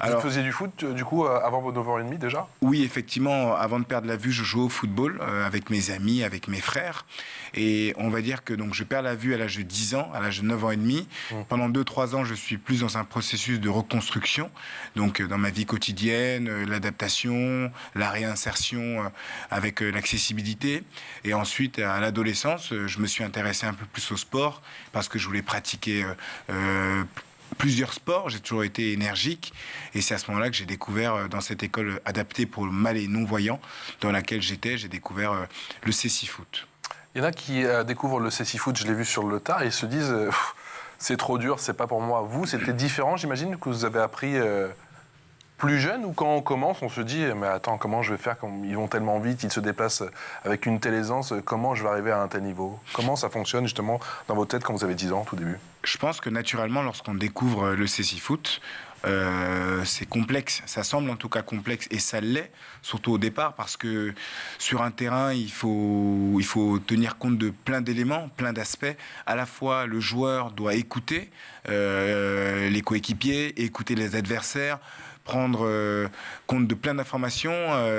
Speaker 11: Vous faisiez du foot, du coup, avant vos 9 ans et demi déjà? Oui,
Speaker 12: effectivement. Avant de perdre la vue, je jouais au football avec mes amis, avec mes frères. Et on va dire que donc, je perds la vue à l'âge de 10 ans, à l'âge de 9 ans et demi. Pendant 2-3 ans, je suis plus dans un processus de reconstruction. Donc, dans ma vie quotidienne, l'adaptation, la réinsertion avec l'accessibilité. Et ensuite, à l'adolescence, je me suis intéressé un peu plus au sport parce que je voulais pratiquer plusieurs sports. J'ai toujours été énergique et c'est à ce moment-là que j'ai découvert dans cette école adaptée pour le mal et non-voyants dans laquelle j'ai découvert le cécifoot.
Speaker 11: Il y en a qui découvrent le cécifoot, je l'ai vu sur le tard, et ils se disent c'est trop dur, c'est pas pour moi. Vous, c'était différent, j'imagine, que vous avez appris plus jeune, ou quand on commence, on se dit mais attends, comment je vais faire quand ils vont tellement vite, ils se déplacent avec une telle aisance, comment je vais arriver à un tel niveau? Comment ça fonctionne justement dans votre tête quand vous avez 10 ans, tout début?
Speaker 12: Je pense que naturellement, lorsqu'on découvre le cécifoot, c'est complexe, ça semble en tout cas complexe, et ça l'est, surtout au départ, parce que sur un terrain, il faut tenir compte de plein d'éléments, plein d'aspects. À la fois, le joueur doit écouter les coéquipiers, écouter les adversaires, prendre compte de plein d'informations,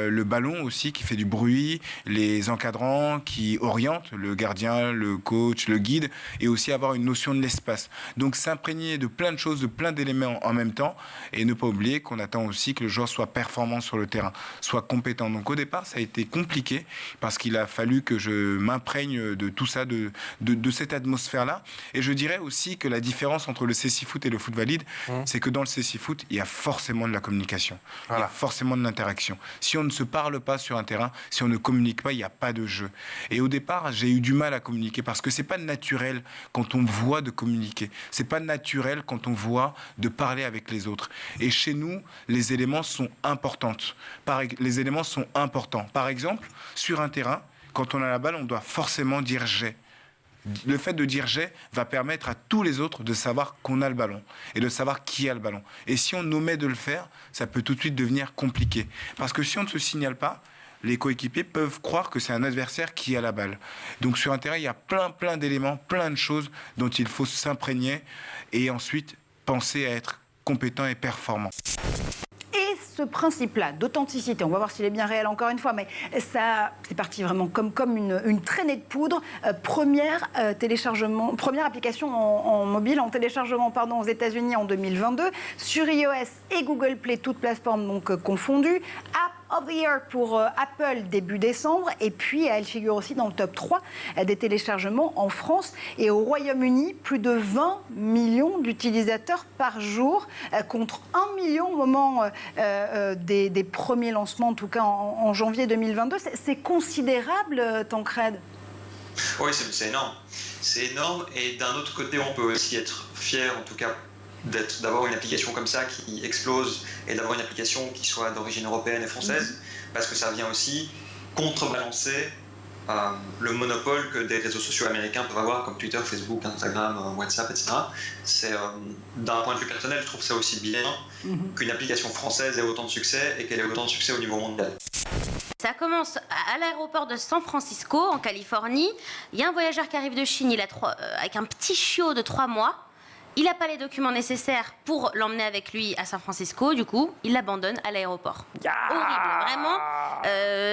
Speaker 12: le ballon aussi qui fait du bruit, les encadrants qui orientent, le gardien, le coach, le guide, et aussi avoir une notion de l'espace. Donc s'imprégner de plein de choses, de plein d'éléments en même temps, et ne pas oublier qu'on attend aussi que le joueur soit performant sur le terrain, soit compétent. Donc au départ, ça a été compliqué, parce qu'il a fallu que je m'imprègne de tout ça, de cette atmosphère-là. Et je dirais aussi que la différence entre le cécifoot et le foot valide, c'est que dans le cécifoot, il y a forcément de la communication. Voilà. Il y a forcément de l'interaction. Si on ne se parle pas sur un terrain, si on ne communique pas, il n'y a pas de jeu. Et au départ, j'ai eu du mal à communiquer parce que c'est pas naturel quand on voit de communiquer. C'est pas naturel quand on voit de parler avec les autres. Et chez nous, les éléments sont importants. Les éléments sont importants. Par exemple, sur un terrain, quand on a la balle, on doit forcément dire « j'ai ». Le fait de dire « j'ai » va permettre à tous les autres de savoir qu'on a le ballon et de savoir qui a le ballon. Et si on omet de le faire, ça peut tout de suite devenir compliqué. Parce que si on ne se signale pas, les coéquipiers peuvent croire que c'est un adversaire qui a la balle. Donc sur un terrain, il y a plein d'éléments, plein de choses dont il faut s'imprégner et ensuite penser à être compétent et performant.
Speaker 13: Ce principe-là d'authenticité, on va voir s'il est bien réel encore une fois, mais ça, c'est parti vraiment comme une traînée de poudre. Première application en mobile, en téléchargement aux États-Unis en 2022, sur iOS et Google Play, toutes plateformes donc confondues. App of the Year pour Apple début décembre, et puis elle figure aussi dans le top 3 des téléchargements en France et au Royaume-Uni. Plus de 20 millions d'utilisateurs par jour, contre 1 million au moment des premiers lancements, en tout cas en janvier 2022. C'est considérable, Tancred?
Speaker 14: Oui, c'est énorme. C'est énorme, et d'un autre côté, on peut aussi être fier, en tout cas, d'avoir une application comme ça qui explose, et d'avoir une application qui soit d'origine européenne et française, parce que ça vient aussi contrebalancer le monopole que des réseaux sociaux américains peuvent avoir, comme Twitter, Facebook, Instagram, WhatsApp, etc. C'est, d'un point de vue personnel, je trouve ça aussi bien qu'une application française ait autant de succès et qu'elle ait autant de succès au niveau mondial.
Speaker 15: Ça commence à l'aéroport de San Francisco, en Californie. Il y a un voyageur qui arrive de Chine, avec un petit chiot de 3 mois. Il n'a pas les documents nécessaires pour l'emmener avec lui à San Francisco. Du coup, il l'abandonne à l'aéroport. Horrible, vraiment.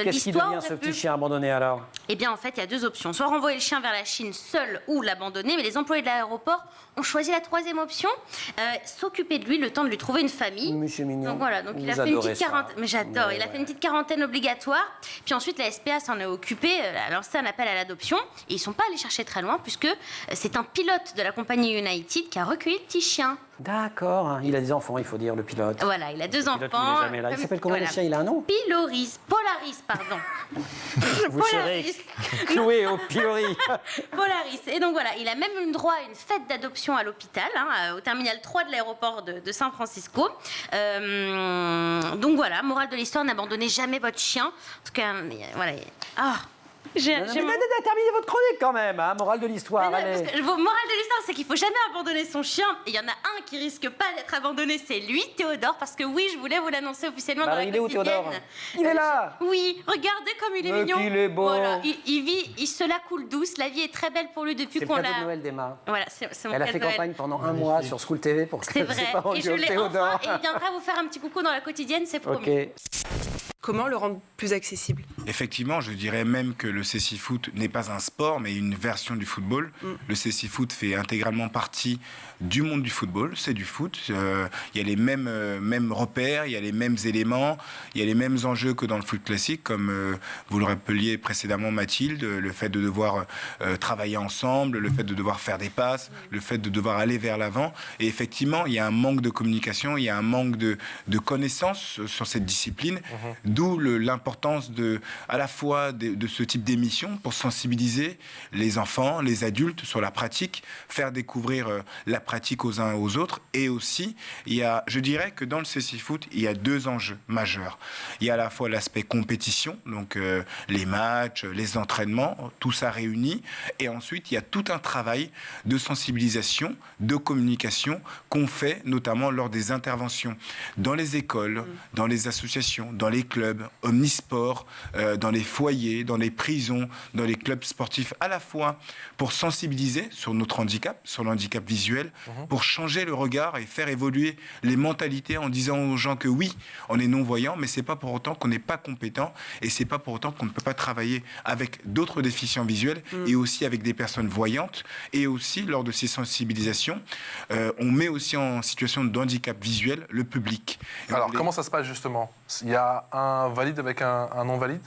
Speaker 9: Qu'est-ce qui devient ce petit chien abandonné alors?
Speaker 15: Eh bien, en fait, il y a 2 options. Soit renvoyer le chien vers la Chine seul ou l'abandonner. Mais les employés de l'aéroport ont choisi la 3e option, s'occuper de lui le temps de lui trouver une famille.
Speaker 9: Mais c'est mignon.
Speaker 15: Donc voilà, donc il a fait une petite quarantaine. Mais j'adore. Il a fait une petite quarantaine obligatoire. Puis ensuite, la SPA s'en est occupée, a lancé un appel à l'adoption. Et ils ne sont pas allés chercher très loin, puisque c'est un pilote de la compagnie United qui a recueilli le petit chien.
Speaker 9: D'accord. Il a des enfants, il faut dire, le pilote.
Speaker 15: Voilà, il a 2 enfants.
Speaker 9: Il n'est jamais là. Il s'appelle comment le chien? Il a un nom?
Speaker 15: Polaris, pardon.
Speaker 9: Vous serez cloué au pilori.
Speaker 15: Polaris. Et donc voilà, il a même eu droit à une fête d'adoption à l'hôpital, au terminal 3 de l'aéroport de San Francisco. Donc voilà, morale de l'histoire, n'abandonnez jamais votre chien. Parce que, voilà.
Speaker 9: Terminez votre chronique quand même, morale de l'histoire.
Speaker 15: Morale de l'histoire, c'est qu'il ne faut jamais abandonner son chien. Et il y en a un qui risque pas d'être abandonné, c'est lui, Théodore, parce que oui, je voulais vous l'annoncer officiellement dans la quotidienne.
Speaker 9: Il est où, Théodore? Il est là.
Speaker 15: Oui, regardez comme il est mignon.
Speaker 9: Il est beau.
Speaker 15: Voilà, il se la coule douce. La vie est très belle pour lui depuis qu'on l'a.
Speaker 9: C'est le cadeau de Noël d'Emma.
Speaker 15: Voilà, c'est mon
Speaker 9: Elle a
Speaker 15: cadeau
Speaker 9: fait
Speaker 15: de Noël.
Speaker 9: campagne pendant 1 mois sur School TV pour que
Speaker 15: c'est vrai. Et je l'ai
Speaker 9: Théodore.
Speaker 15: enfin, et il viendra vous faire un petit coucou dans la quotidienne, c'est promis.
Speaker 9: Ok.
Speaker 16: Comment le rendre plus accessible?
Speaker 12: Effectivement, je dirais même que le cécifoot n'est pas un sport, mais une version du football. Le cécifoot fait intégralement partie du monde du football, c'est du foot. Il y a les mêmes repères, il y a les mêmes éléments, il y a les mêmes enjeux que dans le foot classique, comme vous le rappeliez précédemment, Mathilde, le fait de devoir travailler ensemble, le fait de devoir faire des passes, le fait de devoir aller vers l'avant. Et effectivement, il y a un manque de communication, il y a un manque de connaissances sur cette discipline. D'où l'importance à la fois de ce type d'émission pour sensibiliser les enfants, les adultes sur la pratique, faire découvrir la pratique aux uns et aux autres. Et aussi, je dirais que dans le cécifoot, il y a 2 enjeux majeurs. Il y a à la fois l'aspect compétition, donc les matchs, les entraînements, tout ça réuni. Et ensuite, il y a tout un travail de sensibilisation, de communication qu'on fait notamment lors des interventions dans les écoles, dans les associations, dans les clubs, omnisport, dans les foyers, dans les prisons, dans les clubs sportifs, à la fois pour sensibiliser sur notre handicap, sur le handicap visuel, pour changer le regard et faire évoluer les mentalités en disant aux gens que oui, on est non-voyant, mais c'est pas pour autant qu'on n'est pas compétent et c'est pas pour autant qu'on ne peut pas travailler avec d'autres déficients visuels et aussi avec des personnes voyantes. Et aussi, lors de ces sensibilisations, on met aussi en situation de handicap visuel le public.
Speaker 11: Alors, comment ça se passe justement? Il y a un valide avec un non-valide?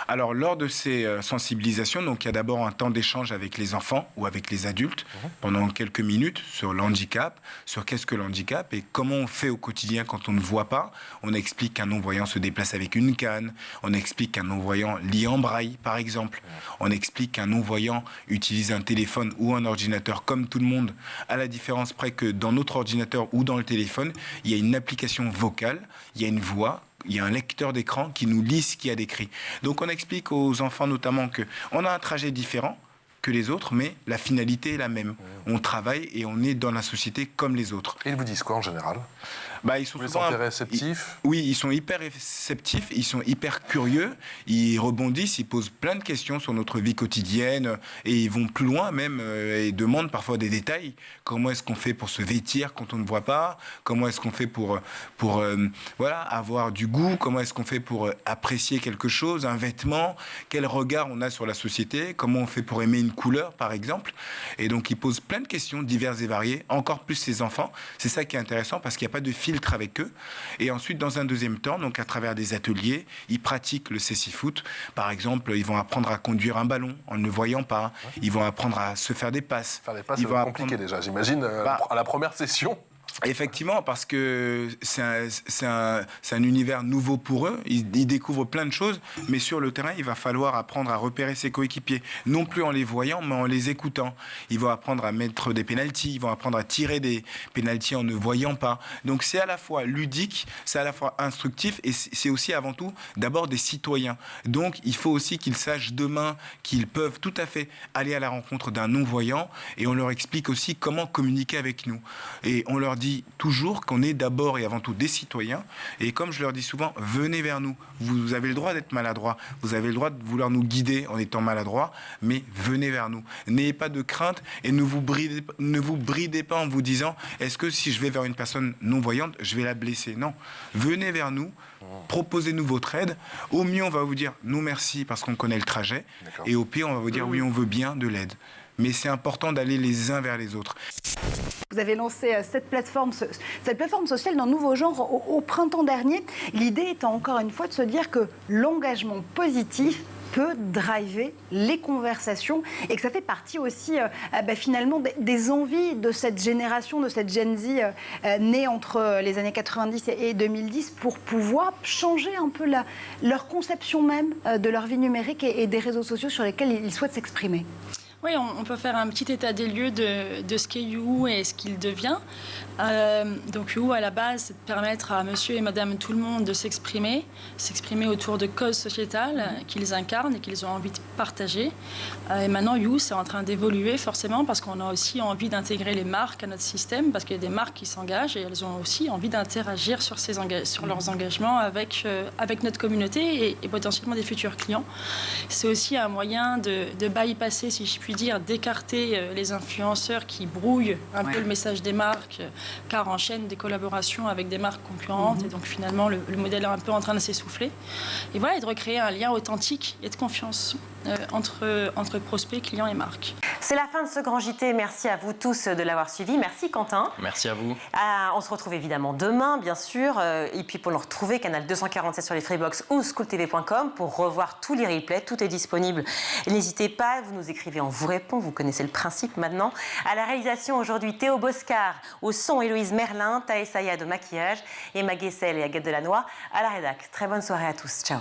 Speaker 12: Alors, lors de ces sensibilisations, donc, il y a d'abord un temps d'échange avec les enfants ou avec les adultes pendant quelques minutes sur l'handicap, sur qu'est-ce que le handicap et comment on fait au quotidien quand on ne voit pas. On explique qu'un non-voyant se déplace avec une canne, on explique qu'un non-voyant lit en braille, par exemple. On explique qu'un non-voyant utilise un téléphone ou un ordinateur comme tout le monde, à la différence près que dans notre ordinateur ou dans le téléphone, il y a une application vocale, il y a une voix, il y a un lecteur d'écran qui nous lit ce qu'il y a décrit. Donc on explique aux enfants notamment qu'on a un trajet différent que les autres, mais la finalité est la même. On travaille et on est dans la société comme les autres.
Speaker 11: Et ils vous disent quoi en général?
Speaker 12: Ils sont
Speaker 11: souvent réceptifs.
Speaker 12: Oui, ils sont hyper réceptifs, ils sont hyper curieux, ils rebondissent, ils posent plein de questions sur notre vie quotidienne et ils vont plus loin même et demandent parfois des détails. Comment est-ce qu'on fait pour se vêtir quand on ne voit pas? Comment est-ce qu'on fait pour avoir du goût? Comment est-ce qu'on fait pour apprécier quelque chose, un vêtement? Quel regard on a sur la société? Comment on fait pour aimer une couleur, par exemple? Et donc, ils posent plein de questions diverses et variées, encore plus ces enfants. C'est ça qui est intéressant parce qu'il n'y a pas de filtre avec eux. Et ensuite, dans un deuxième temps, donc à travers des ateliers, ils pratiquent le cécifoot. Par exemple, ils vont apprendre à conduire un ballon en ne le voyant pas. Ils vont apprendre à se faire des passes.
Speaker 11: Faire des passes, c'est compliqué déjà, j'imagine, à la première session.
Speaker 12: Effectivement, parce que c'est un univers nouveau pour eux. Ils découvrent plein de choses, mais sur le terrain, il va falloir apprendre à repérer ses coéquipiers. Non plus en les voyant, mais en les écoutant. Ils vont apprendre à mettre des pénaltys, ils vont apprendre à tirer des pénaltys en ne voyant pas. Donc c'est à la fois ludique, c'est à la fois instructif, et c'est aussi avant tout d'abord des citoyens. Donc il faut aussi qu'ils sachent demain qu'ils peuvent tout à fait aller à la rencontre d'un non-voyant, et on leur explique aussi comment communiquer avec nous. Et on leur dis toujours qu'on est d'abord et avant tout des citoyens. Et comme je leur dis souvent, venez vers nous. Vous avez le droit d'être maladroit. Vous avez le droit de vouloir nous guider en étant maladroit, mais venez vers nous. N'ayez pas de crainte et ne vous bridez pas en vous disant, est-ce que si je vais vers une personne non-voyante, je vais la blesser? Non. Venez vers nous. Proposez-nous votre aide. Au mieux, on va vous dire non merci parce qu'on connaît le trajet. Et au pire, on va vous dire oui, on veut bien de l'aide. Mais c'est important d'aller les uns vers les autres.
Speaker 13: Vous avez lancé cette plateforme sociale d'un nouveau genre au printemps dernier. L'idée étant encore une fois de se dire que l'engagement positif peut driver les conversations et que ça fait partie aussi finalement des envies de cette génération, de cette Gen Z née entre les années 90 et 2010 pour pouvoir changer un peu leur conception même de leur vie numérique et des réseaux sociaux sur lesquels ils souhaitent s'exprimer.
Speaker 17: Oui, on peut faire un petit état des lieux de ce qu'est You et ce qu'il devient. Donc You, à la base, c'est de permettre à monsieur et madame tout le monde de s'exprimer autour de causes sociétales qu'ils incarnent et qu'ils ont envie de partager. Et maintenant, You, c'est en train d'évoluer forcément parce qu'on a aussi envie d'intégrer les marques à notre système, parce qu'il y a des marques qui s'engagent et elles ont aussi envie d'interagir sur leurs engagements avec notre communauté et potentiellement des futurs clients. C'est aussi un moyen de bypasser, si je puis dire, d'écarter les influenceurs qui brouillent un peu le message des marques, car enchaînent des collaborations avec des marques concurrentes. Et donc finalement, le modèle est un peu en train de s'essouffler. Et voilà, et de recréer un lien authentique et de confiance entre prospects, clients et marques.
Speaker 1: C'est la fin de ce grand JT. Merci à vous tous de l'avoir suivi. Merci Quentin.
Speaker 2: Merci à vous.
Speaker 1: On se retrouve évidemment demain, bien sûr. Et puis pour le retrouver, canal 247 sur les Freebox ou schooltv.com pour revoir tous les replays. Tout est disponible. N'hésitez pas, vous nous écrivez, on vous répond. Vous connaissez le principe maintenant. À la réalisation aujourd'hui, Théo Boscar. Au son, Héloïse Merlin, Thaïs Aya de maquillage. Et Maguessel et Agathe Delannoy à la rédac. Très bonne soirée à tous. Ciao.